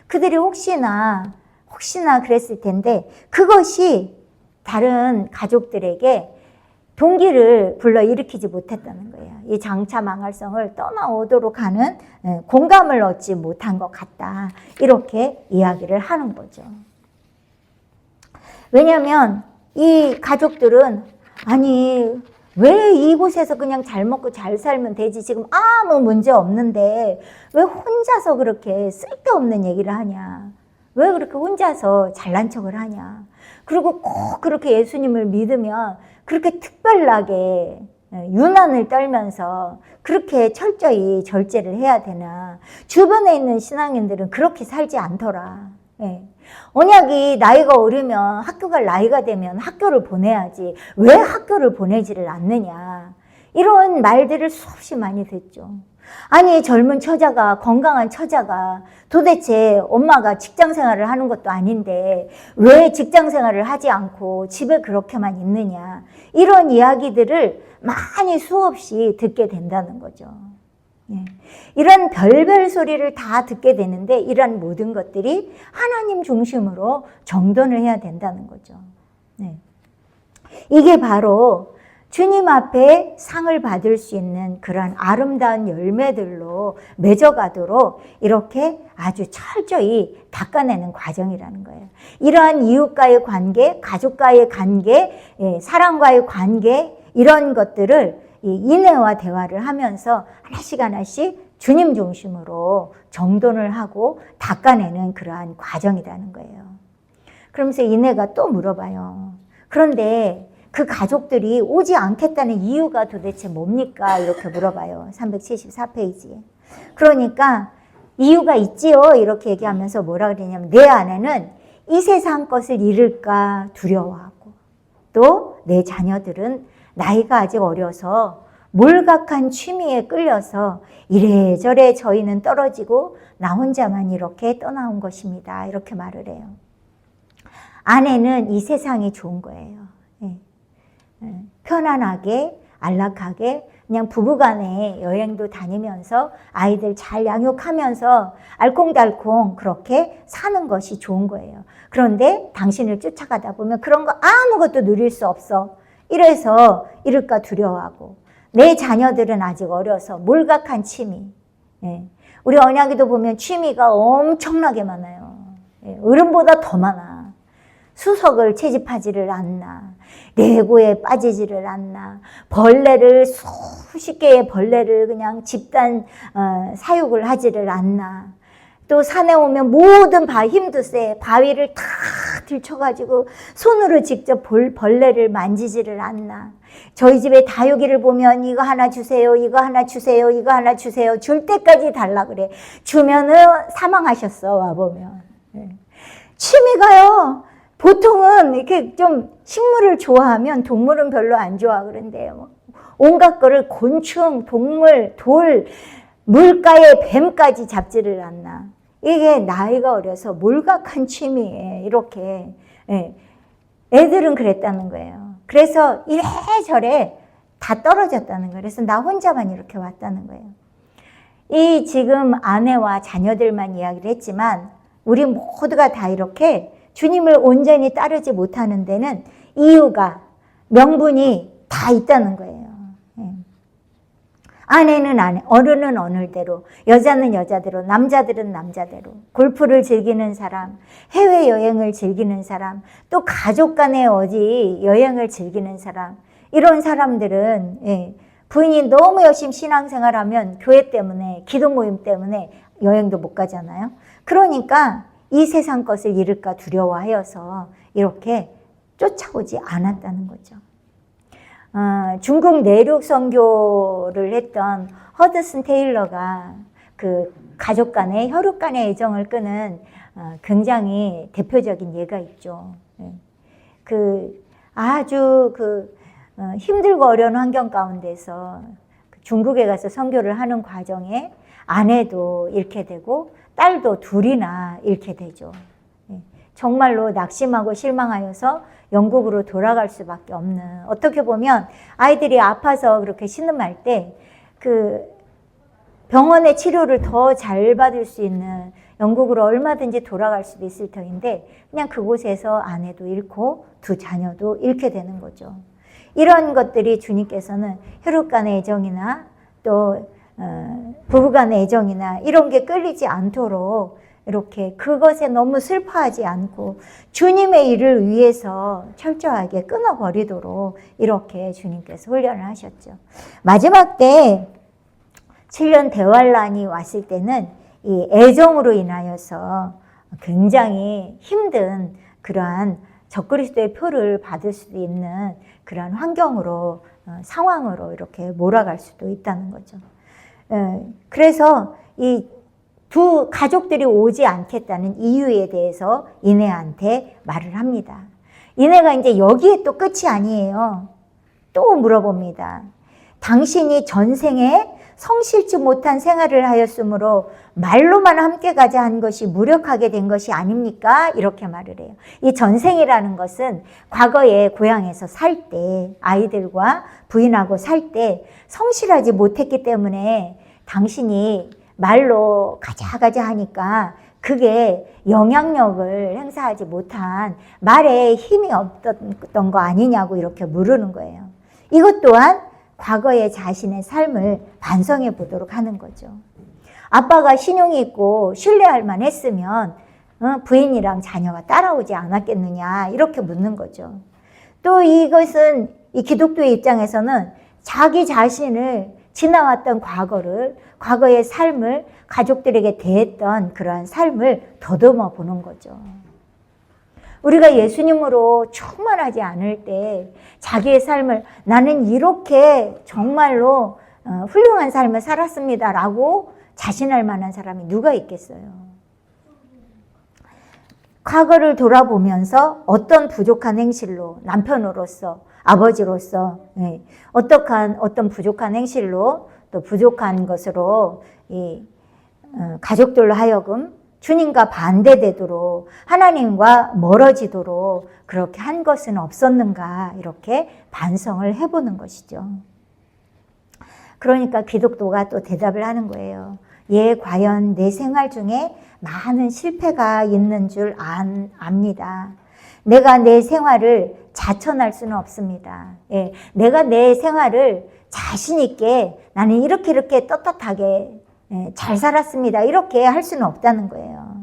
[SPEAKER 1] 그들이 혹시나 그랬을 텐데 그것이 다른 가족들에게 동기를 불러일으키지 못했다는 거예요. 이 장차 망할성을 떠나오도록 하는 공감을 얻지 못한 것 같다. 이렇게 이야기를 하는 거죠. 왜냐하면 이 가족들은 아니 왜 이곳에서 그냥 잘 먹고 잘 살면 되지 지금 아무 문제 없는데 왜 혼자서 그렇게 쓸데없는 얘기를 하냐, 왜 그렇게 혼자서 잘난 척을 하냐, 그리고 꼭 그렇게 예수님을 믿으면 그렇게 특별하게 유난을 떨면서 그렇게 철저히 절제를 해야 되나. 주변에 있는 신앙인들은 그렇게 살지 않더라. 예. 언약이 나이가 어리면 학교 갈 나이가 되면 학교를 보내야지 왜 학교를 보내지를 않느냐, 이런 말들을 수없이 많이 듣죠. 아니 젊은 처자가, 건강한 처자가 도대체 엄마가 직장 생활을 하는 것도 아닌데 왜 직장 생활을 하지 않고 집에 그렇게만 있느냐, 이런 이야기들을 많이 수없이 듣게 된다는 거죠. 예. 이런 별별 소리를 다 듣게 되는데 이런 모든 것들이 하나님 중심으로 정돈을 해야 된다는 거죠. 네. 이게 바로 주님 앞에 상을 받을 수 있는 그러한 아름다운 열매들로 맺어가도록 이렇게 아주 철저히 닦아내는 과정이라는 거예요. 이러한 이웃과의 관계, 가족과의 관계, 사랑과의 관계, 이런 것들을 인애와 대화를 하면서 하나씩 하나씩 주님 중심으로 정돈을 하고 닦아내는 그러한 과정이라는 거예요. 그러면서 인애가 또 물어봐요. 그런데 그 가족들이 오지 않겠다는 이유가 도대체 뭡니까? 이렇게 물어봐요. 374페이지에. 그러니까 이유가 있지요. 이렇게 얘기하면서 뭐라 그러냐면 내 아내는 이 세상 것을 잃을까 두려워하고 또 내 자녀들은 나이가 아직 어려서 몰각한 취미에 끌려서 이래저래 저희는 떨어지고 나 혼자만 이렇게 떠나온 것입니다. 이렇게 말을 해요. 아내는 이 세상이 좋은 거예요. 편안하게 안락하게 그냥 부부간에 여행도 다니면서 아이들 잘 양육하면서 알콩달콩 그렇게 사는 것이 좋은 거예요. 그런데 당신을 쫓아가다 보면 그런 거 아무것도 누릴 수 없어. 이래서 잃을까 두려워하고 내 자녀들은 아직 어려서 몰각한 취미. 우리 언약에도 보면 취미가 엄청나게 많아요. 어른보다 더 많아. 수석을 채집하지를 않나, 레고에 빠지지를 않나, 벌레를 수십 개의 벌레를 그냥 집단 사육을 하지를 않나, 또 산에 오면 모든 힘도 세 바위를 다 들쳐가지고 손으로 직접 벌레를 만지지를 않나, 저희 집에 다육이를 보면 이거 하나 주세요, 이거 하나 주세요, 이거 하나 주세요, 줄 때까지 달라 그래. 주면은 사망하셨어. 와보면. 취미가요, 보통은 이렇게 좀 식물을 좋아하면 동물은 별로 안 좋아 그런데요. 온갖 거를 곤충, 동물, 돌, 물가의 뱀까지 잡지를 않나. 이게 나이가 어려서 몰각한 취미에 이렇게 애들은 그랬다는 거예요. 그래서 이래저래 다 떨어졌다는 거예요. 그래서 나 혼자만 이렇게 왔다는 거예요. 이 지금 아내와 자녀들만 이야기를 했지만 우리 모두가 다 이렇게 주님을 온전히 따르지 못하는 데는 이유가, 명분이 다 있다는 거예요. 아내는 아내, 어른은 어른대로, 여자는 여자대로, 남자들은 남자대로, 골프를 즐기는 사람, 해외여행을 즐기는 사람, 또 가족 간에 어디 여행을 즐기는 사람, 이런 사람들은 부인이 너무 열심히 신앙생활하면 교회 때문에, 기도 모임 때문에 여행도 못 가잖아요. 그러니까 이 세상 것을 잃을까 두려워하여서 이렇게 쫓아오지 않았다는 거죠. 중국 내륙 선교를 했던 허드슨 테일러가 그 가족 간의 혈육 간의 애정을 끄는 굉장히 대표적인 예가 있죠. 아주 힘들고 어려운 환경 가운데서 중국에 가서 선교를 하는 과정에 아내도 잃게 되고 딸도 둘이나 잃게 되죠. 정말로 낙심하고 실망하여서 영국으로 돌아갈 수밖에 없는, 어떻게 보면 아이들이 아파서 그렇게 신음할 때 그 병원의 치료를 더 잘 받을 수 있는 영국으로 얼마든지 돌아갈 수도 있을 터인데 그냥 그곳에서 아내도 잃고 두 자녀도 잃게 되는 거죠. 이런 것들이 주님께서는 혈육 간의 애정이나 또 부부 간의 애정이나 이런 게 끌리지 않도록 이렇게 그것에 너무 슬퍼하지 않고 주님의 일을 위해서 철저하게 끊어버리도록 이렇게 주님께서 훈련을 하셨죠. 마지막 때 7년 대환란이 왔을 때는 이 애정으로 인하여서 굉장히 힘든 그러한 적그리스도의 표를 받을 수도 있는 그러한 환경으로 상황으로 이렇게 몰아갈 수도 있다는 거죠. 그래서 이 두 가족들이 오지 않겠다는 이유에 대해서 이내한테 말을 합니다. 이내가 이제 여기에 또 끝이 아니에요. 또 물어봅니다. 당신이 전생에 성실치 못한 생활을 하였으므로 말로만 함께 가자 한 것이 무력하게 된 것이 아닙니까? 이렇게 말을 해요. 이 전생이라는 것은 과거에 고향에서 살 때, 아이들과 부인하고 살 때 성실하지 못했기 때문에 당신이 말로 가자 하니까 그게 영향력을 행사하지 못한 말에 힘이 없었던 거 아니냐고 이렇게 물으는 거예요. 이것 또한 과거의 자신의 삶을 반성해 보도록 하는 거죠. 아빠가 신용이 있고 신뢰할 만했으면 부인이랑 자녀가 따라오지 않았겠느냐 이렇게 묻는 거죠. 또 이것은 이 기독교의 입장에서는 자기 자신을 지나왔던 과거의 삶을 가족들에게 대했던 그러한 삶을 더듬어 보는 거죠. 우리가 예수님으로 충만하지 않을 때 자기의 삶을 나는 이렇게 정말로 훌륭한 삶을 살았습니다라고 자신할 만한 사람이 누가 있겠어요? 과거를 돌아보면서 어떤 부족한 행실로 남편으로서 아버지로서 어떤 부족한 행실로 또 부족한 것으로 이 가족들로 하여금 주님과 반대되도록 하나님과 멀어지도록 그렇게 한 것은 없었는가 이렇게 반성을 해보는 것이죠. 그러니까 기독교가 또 대답을 하는 거예요. 과연 내 생활 중에 많은 실패가 있는 줄 압니다. 내가 내 생활을 자천할 수는 없습니다. 내가 내 생활을 자신 있게 나는 이렇게 떳떳하게 잘 살았습니다. 이렇게 할 수는 없다는 거예요.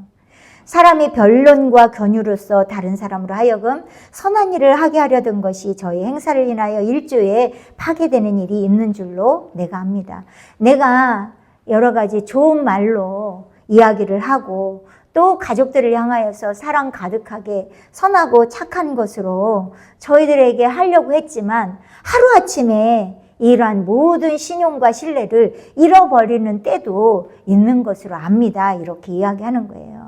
[SPEAKER 1] 사람이 변론과 권유로서 다른 사람으로 하여금 선한 일을 하게 하려던 것이 저희 행사를 인하여 일조에 파괴되는 일이 있는 줄로 내가 압니다. 내가 여러 가지 좋은 말로 이야기를 하고 또 가족들을 향하여서 사랑 가득하게 선하고 착한 것으로 저희들에게 하려고 했지만 하루아침에 이러한 모든 신용과 신뢰를 잃어버리는 때도 있는 것으로 압니다. 이렇게 이야기하는 거예요.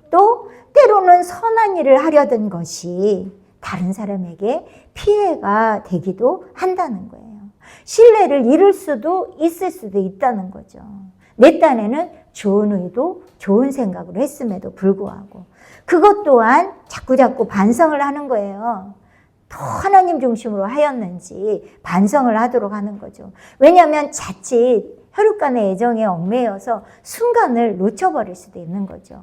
[SPEAKER 1] 또 때로는 선한 일을 하려던 것이 다른 사람에게 피해가 되기도 한다는 거예요. 신뢰를 잃을 수도 있을 수도 있다는 거죠. 내 딴에는 좋은 의도, 좋은 생각으로 했음에도 불구하고 그것 또한 자꾸 반성을 하는 거예요. 더 하나님 중심으로 하였는지 반성을 하도록 하는 거죠. 왜냐하면 자칫 혈육간의 애정에 얽매여서 순간을 놓쳐버릴 수도 있는 거죠.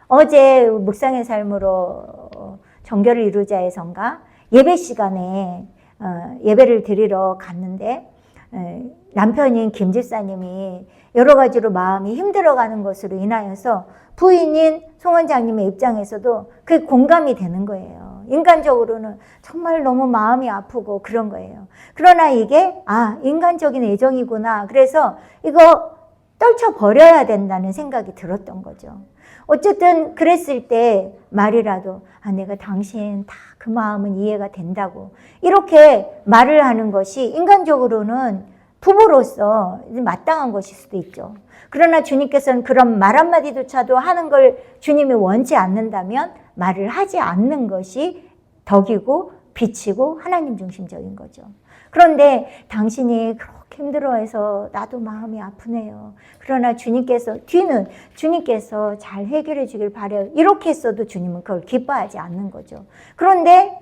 [SPEAKER 1] 어제 묵상의 삶으로 정결을 이루자에선가 예배 시간에 예배를 드리러 갔는데 남편인 김 집사님이 여러 가지로 마음이 힘들어가는 것으로 인하여서 부인인 송 원장님의 입장에서도 그게 공감이 되는 거예요. 인간적으로는 정말 너무 마음이 아프고 그런 거예요. 그러나 이게 인간적인 애정이구나. 그래서 이거 떨쳐버려야 된다는 생각이 들었던 거죠. 어쨌든 그랬을 때 말이라도 내가 당신 다 그 마음은 이해가 된다고 이렇게 말을 하는 것이 인간적으로는 부부로서 마땅한 것일 수도 있죠. 그러나 주님께서는 그런 말 한마디조차도 하는 걸 주님이 원치 않는다면 말을 하지 않는 것이 덕이고 빛이고 하나님 중심적인 거죠. 그런데 당신이 그렇게 힘들어해서 나도 마음이 아프네요. 그러나 주님께서 잘 해결해 주길 바라요. 이렇게 했어도 주님은 그걸 기뻐하지 않는 거죠. 그런데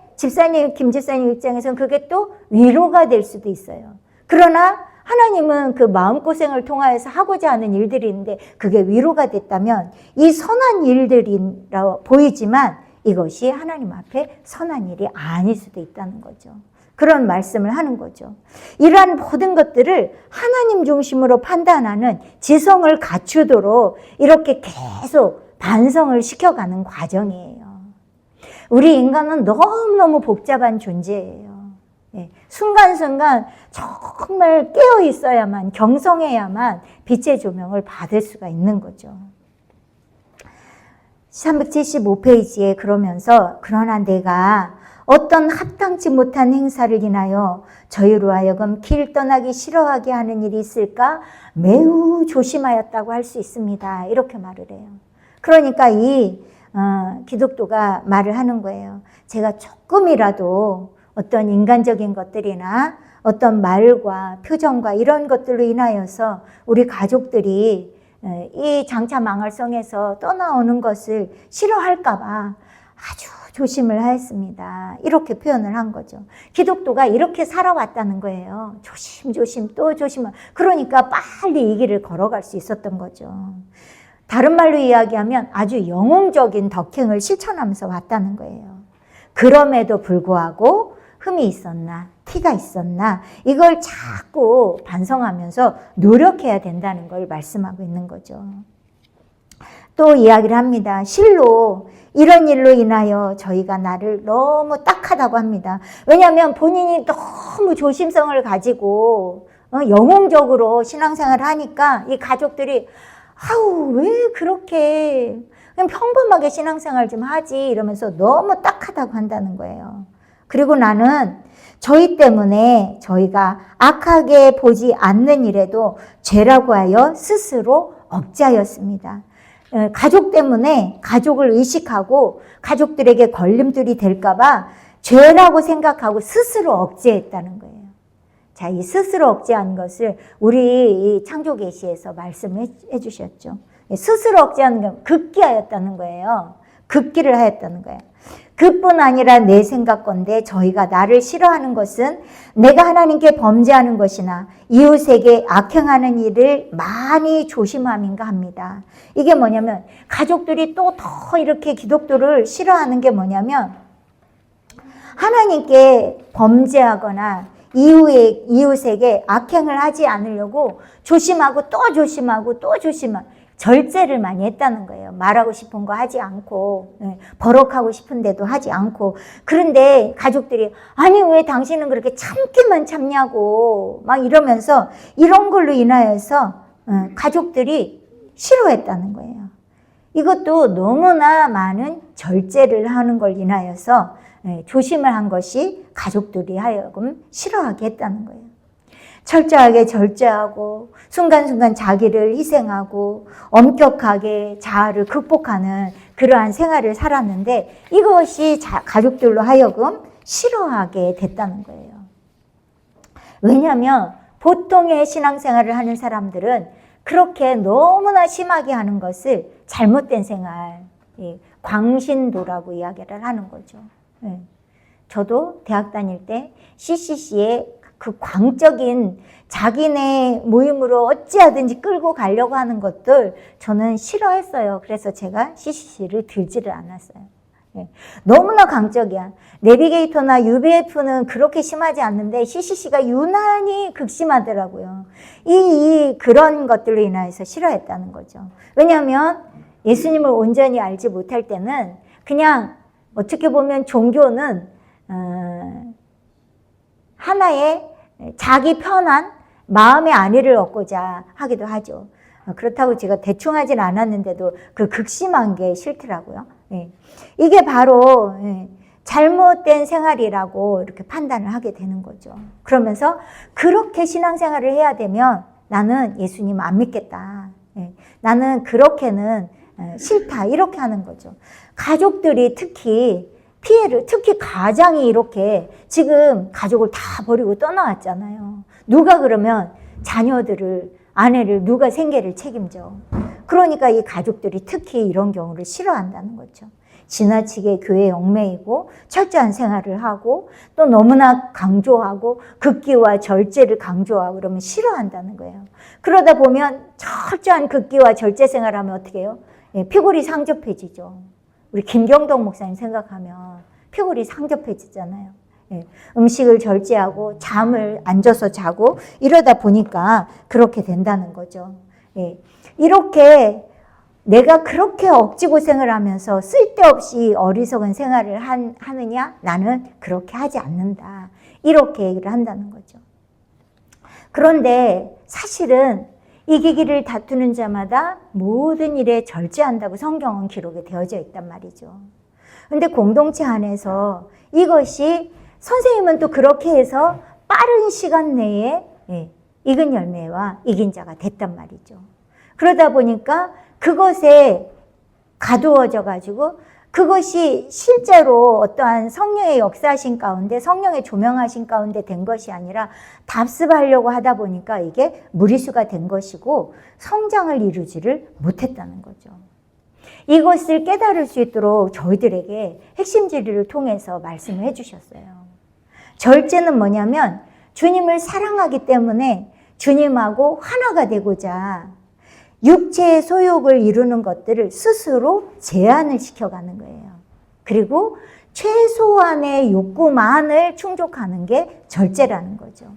[SPEAKER 1] 김 집사님 입장에서는 그게 또 위로가 될 수도 있어요. 그러나 하나님은 그 마음고생을 통하여서 하고자 하는 일들이 있는데 그게 위로가 됐다면 이 선한 일들이라고 보이지만 이것이 하나님 앞에 선한 일이 아닐 수도 있다는 거죠. 그런 말씀을 하는 거죠. 이러한 모든 것들을 하나님 중심으로 판단하는 지성을 갖추도록 이렇게 계속 반성을 시켜가는 과정이에요. 우리 인간은 너무너무 복잡한 존재예요. 예, 순간순간 정말 깨어 있어야만, 경성해야만 빛의 조명을 받을 수가 있는 거죠. 375페이지에 그러면서 그러나 내가 어떤 합당치 못한 행사를 인하여 저희로 하여금 길 떠나기 싫어하게 하는 일이 있을까 매우 조심하였다고 할 수 있습니다. 이렇게 말을 해요. 그러니까 이 기독도가 말을 하는 거예요. 제가 조금이라도 어떤 인간적인 것들이나 어떤 말과 표정과 이런 것들로 인하여서 우리 가족들이 이 장차 망할성에서 떠나오는 것을 싫어할까 봐 아주 조심을 하였습니다. 이렇게 표현을 한 거죠. 기독도가 이렇게 살아왔다는 거예요. 조심조심 또 조심. 그러니까 빨리 이 길을 걸어갈 수 있었던 거죠. 다른 말로 이야기하면 아주 영웅적인 덕행을 실천하면서 왔다는 거예요. 그럼에도 불구하고 흠이 있었나, 티가 있었나, 이걸 자꾸 반성하면서 노력해야 된다는 걸 말씀하고 있는 거죠. 또 이야기를 합니다. 실로 이런 일로 인하여 저희가 나를 너무 딱하다고 합니다. 왜냐하면 본인이 너무 조심성을 가지고 영웅적으로 신앙생활을 하니까 이 가족들이 아우 왜 그렇게 그냥 평범하게 신앙생활 좀 하지 이러면서 너무 딱하다고 한다는 거예요. 그리고 나는 저희 때문에 저희가 악하게 보지 않는 일에도 죄라고 하여 스스로 억제하였습니다. 가족 때문에 가족을 의식하고 가족들에게 걸림돌이 될까봐 죄라고 생각하고 스스로 억제했다는 거예요. 자, 이 스스로 억제한 것을 우리 창조계시에서 말씀해 주셨죠. 스스로 억제하는 게 극기하였다는 거예요. 극기를 하였다는 거예요. 그뿐 아니라 내 생각건데 저희가 나를 싫어하는 것은 내가 하나님께 범죄하는 것이나 이웃에게 악행하는 일을 많이 조심함인가 합니다. 이게 뭐냐면 가족들이 또 더 이렇게 기독교를 싫어하는 게 뭐냐면 하나님께 범죄하거나 이웃에게 악행을 하지 않으려고 조심하고 또 조심하고 또 조심하고 절제를 많이 했다는 거예요. 말하고 싶은 거 하지 않고 버럭하고 싶은데도 하지 않고. 그런데 가족들이 아니 왜 당신은 그렇게 참기만 참냐고 막 이러면서 이런 걸로 인하여서 가족들이 싫어했다는 거예요. 이것도 너무나 많은 절제를 하는 걸 인하여서 조심을 한 것이 가족들이 하여금 싫어하게 했다는 거예요. 철저하게 절제하고 순간순간 자기를 희생하고 엄격하게 자아를 극복하는 그러한 생활을 살았는데 이것이 가족들로 하여금 싫어하게 됐다는 거예요. 왜냐하면 보통의 신앙생활을 하는 사람들은 그렇게 너무나 심하게 하는 것을 잘못된 생활, 광신도라고 이야기를 하는 거죠. 저도 대학 다닐 때 CCC에 그 광적인 자기네 모임으로 어찌하든지 끌고 가려고 하는 것들 저는 싫어했어요. 그래서 제가 CCC를 들지를 않았어요. 너무나 강적이야. 내비게이터나 UBF는 그렇게 심하지 않는데 CCC가 유난히 극심하더라고요. 그런 것들로 인해서 싫어했다는 거죠. 왜냐하면 예수님을 온전히 알지 못할 때는 그냥 어떻게 보면 종교는 하나의 자기 편한 마음의 안위를 얻고자 하기도 하죠. 그렇다고 제가 대충 하진 않았는데도 그 극심한 게 싫더라고요. 이게 바로 잘못된 생활이라고 이렇게 판단을 하게 되는 거죠. 그러면서 그렇게 신앙생활을 해야 되면 나는 예수님 안 믿겠다. 나는 그렇게는 싫다. 이렇게 하는 거죠. 가족들이 특히 가장이 이렇게 지금 가족을 다 버리고 떠나왔잖아요. 누가 그러면 자녀들을, 아내를 누가 생계를 책임져. 그러니까 이 가족들이 특히 이런 경우를 싫어한다는 거죠. 지나치게 교회에 얽매이고 철저한 생활을 하고 또 너무나 강조하고 극기와 절제를 강조하고 그러면 싫어한다는 거예요. 그러다 보면 철저한 극기와 절제 생활하면 어떻게 해요? 피골이 상접해지죠. 우리 김경덕 목사님 생각하면 피골이 상접해지잖아요. 음식을 절제하고 잠을 앉아서 자고 이러다 보니까 그렇게 된다는 거죠. 이렇게 내가 그렇게 억지 고생을 하면서 쓸데없이 어리석은 생활을 하느냐? 나는 그렇게 하지 않는다. 이렇게 얘기를 한다는 거죠. 그런데 사실은 이기기를 다투는 자마다 모든 일에 절제한다고 성경은 기록이 되어져 있단 말이죠. 그런데 공동체 안에서 이것이 선생님은 또 그렇게 해서 빠른 시간 내에 익은 열매와 이긴 자가 됐단 말이죠. 그러다 보니까 그것에 가두어져 가지고 그것이 실제로 어떠한 성령의 역사하신 가운데 성령의 조명하신 가운데 된 것이 아니라 답습하려고 하다 보니까 이게 무리수가 된 것이고 성장을 이루지를 못했다는 거죠. 이것을 깨달을 수 있도록 저희들에게 핵심 진리를 통해서 말씀을 해주셨어요. 절제는 뭐냐면 주님을 사랑하기 때문에 주님하고 하나가 되고자 육체의 소욕을 이루는 것들을 스스로 제한을 시켜가는 거예요. 그리고 최소한의 욕구만을 충족하는 게 절제라는 거죠.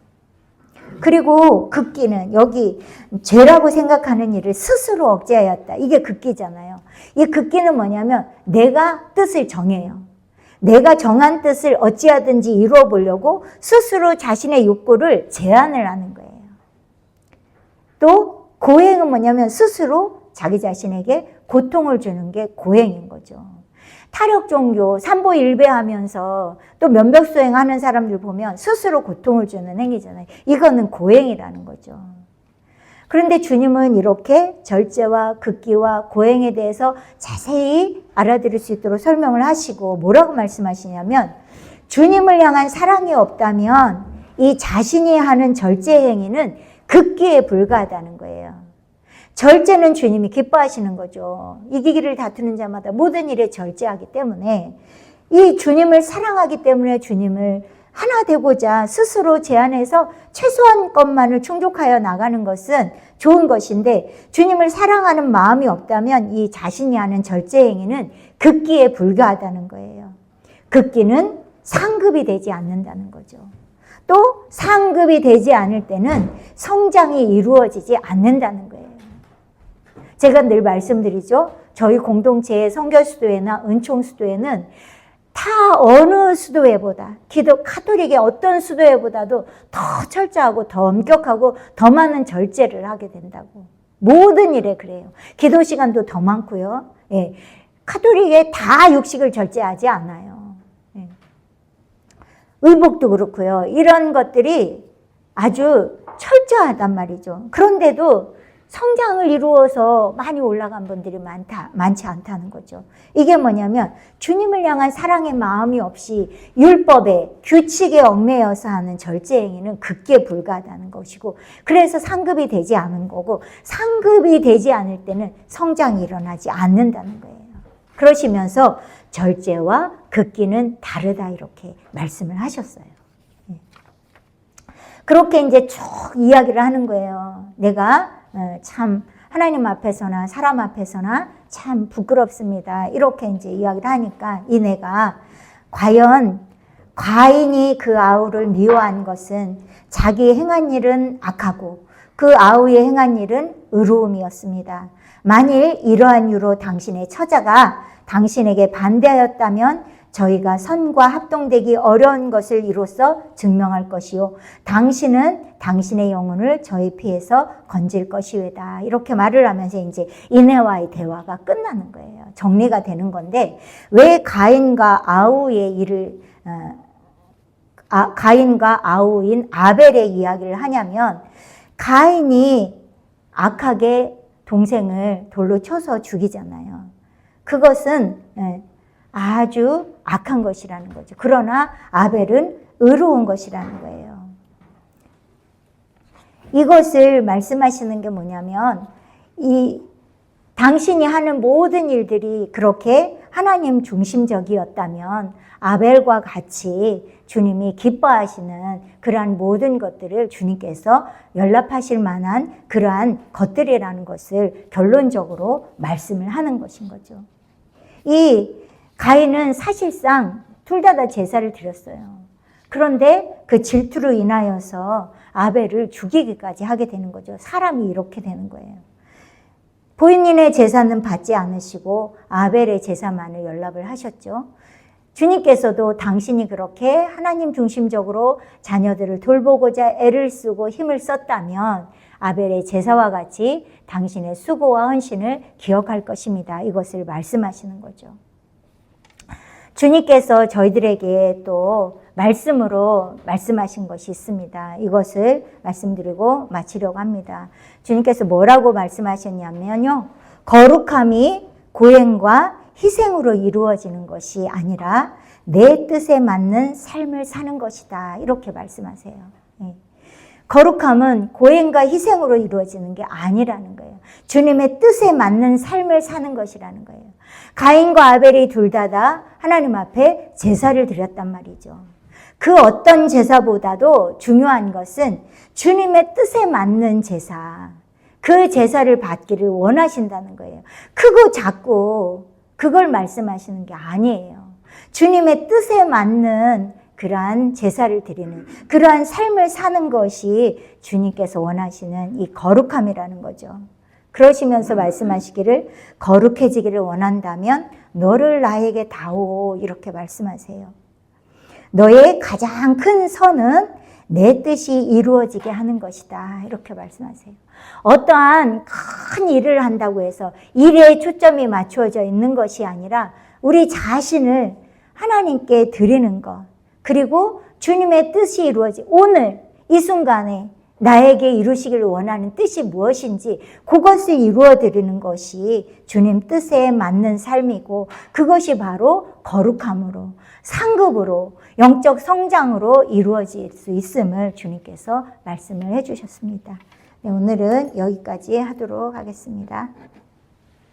[SPEAKER 1] 그리고 극기는 여기 죄라고 생각하는 일을 스스로 억제하였다. 이게 극기잖아요. 이 극기는 뭐냐면 내가 뜻을 정해요. 내가 정한 뜻을 어찌하든지 이루어 보려고 스스로 자신의 욕구를 제한을 하는 거예요. 또 고행은 뭐냐면 스스로 자기 자신에게 고통을 주는 게 고행인 거죠. 타력 종교, 삼보일배하면서 또 면벽수행하는 사람들 보면 스스로 고통을 주는 행위잖아요. 이거는 고행이라는 거죠. 그런데 주님은 이렇게 절제와 극기와 고행에 대해서 자세히 알아들을 수 있도록 설명을 하시고 뭐라고 말씀하시냐면 주님을 향한 사랑이 없다면 이 자신이 하는 절제 행위는 극기에 불과하다는 거예요. 절제는 주님이 기뻐하시는 거죠. 이기기를 다투는 자마다 모든 일에 절제하기 때문에 이 주님을 사랑하기 때문에 주님을 하나 되고자 스스로 제한해서 최소한 것만을 충족하여 나가는 것은 좋은 것인데 주님을 사랑하는 마음이 없다면 이 자신이 하는 절제 행위는 극기에 불과하다는 거예요. 극기는 상급이 되지 않는다는 거죠. 또 상급이 되지 않을 때는 성장이 이루어지지 않는다는 거예요. 제가 늘 말씀드리죠. 저희 공동체의 선교수도회나 은총수도회는 다 어느 수도회보다 기독 카톨릭의 어떤 수도회보다도 더 철저하고 더 엄격하고 더 많은 절제를 하게 된다고. 모든 일에 그래요. 기도 시간도 더 많고요. 예. 카톨릭에 다 육식을 절제하지 않아요. 예. 의복도 그렇고요. 이런 것들이 아주 철저하단 말이죠. 그런데도 성장을 이루어서 많이 올라간 분들이 많지 않다는 거죠. 이게 뭐냐면 주님을 향한 사랑의 마음이 없이 율법에 규칙에 얽매여서 하는 절제 행위는 극기에 불과하다는 것이고 그래서 상급이 되지 않은 거고 상급이 되지 않을 때는 성장이 일어나지 않는다는 거예요. 그러시면서 절제와 극기는 다르다 이렇게 말씀을 하셨어요. 그렇게 이제 쭉 이야기를 하는 거예요. 내가 참 하나님 앞에서나 사람 앞에서나 참 부끄럽습니다. 이렇게 이제 이야기를 하니까 이내가 과연 과인이 그 아우를 미워한 것은 자기 행한 일은 악하고 그 아우의 행한 일은 의로움이었습니다. 만일 이러한 이유로 당신의 처자가 당신에게 반대하였다면 저희가 선과 합동되기 어려운 것을 이로써 증명할 것이요 당신은 당신의 영혼을 저희 피해서 건질 것이외다. 이렇게 말을 하면서 이제 이내와의 대화가 끝나는 거예요. 정리가 되는 건데 왜 가인과 아우의 일을 가인과 아우인 아벨의 이야기를 하냐면 가인이 악하게 동생을 돌로 쳐서 죽이잖아요. 그것은 아주 악한 것이라는 거죠. 그러나 아벨은 의로운 것이라는 거예요. 이것을 말씀하시는 게 뭐냐면 당신이 하는 모든 일들이 그렇게 하나님 중심적이었다면 아벨과 같이 주님이 기뻐하시는 그러한 모든 것들을 주님께서 연락하실 만한 그러한 것들이라는 것을 결론적으로 말씀을 하는 것인 거죠. 이 가인은 사실상 둘 다 제사를 드렸어요. 그런데 그 질투로 인하여서 아벨을 죽이기까지 하게 되는 거죠. 사람이 이렇게 되는 거예요. 본인의 제사는 받지 않으시고 아벨의 제사만을 연락을 하셨죠. 주님께서도 당신이 그렇게 하나님 중심적으로 자녀들을 돌보고자 애를 쓰고 힘을 썼다면 아벨의 제사와 같이 당신의 수고와 헌신을 기억할 것입니다. 이것을 말씀하시는 거죠. 주님께서 저희들에게 또 말씀으로 말씀하신 것이 있습니다. 이것을 말씀드리고 마치려고 합니다. 주님께서 뭐라고 말씀하셨냐면요. 거룩함이 고행과 희생으로 이루어지는 것이 아니라 내 뜻에 맞는 삶을 사는 것이다. 이렇게 말씀하세요. 거룩함은 고행과 희생으로 이루어지는 게 아니라는 거예요. 주님의 뜻에 맞는 삶을 사는 것이라는 거예요. 가인과 아벨이 둘 다 하나님 앞에 제사를 드렸단 말이죠. 그 어떤 제사보다도 중요한 것은 주님의 뜻에 맞는 제사, 그 제사를 받기를 원하신다는 거예요. 크고 작고 그걸 말씀하시는 게 아니에요. 주님의 뜻에 맞는 그러한 제사를 드리는, 그러한 삶을 사는 것이 주님께서 원하시는 이 거룩함이라는 거죠. 그러시면서 말씀하시기를 거룩해지기를 원한다면 너를 나에게 다오, 이렇게 말씀하세요. 너의 가장 큰 선은 내 뜻이 이루어지게 하는 것이다, 이렇게 말씀하세요. 어떠한 큰 일을 한다고 해서 일에 초점이 맞추어져 있는 것이 아니라 우리 자신을 하나님께 드리는 것, 그리고 주님의 뜻이 이루어지 오늘 이 순간에 나에게 이루시기를 원하는 뜻이 무엇인지 그것을 이루어드리는 것이 주님 뜻에 맞는 삶이고, 그것이 바로 거룩함으로, 상급으로, 영적 성장으로 이루어질 수 있음을 주님께서 말씀을 해주셨습니다. 네, 오늘은 여기까지 하도록 하겠습니다.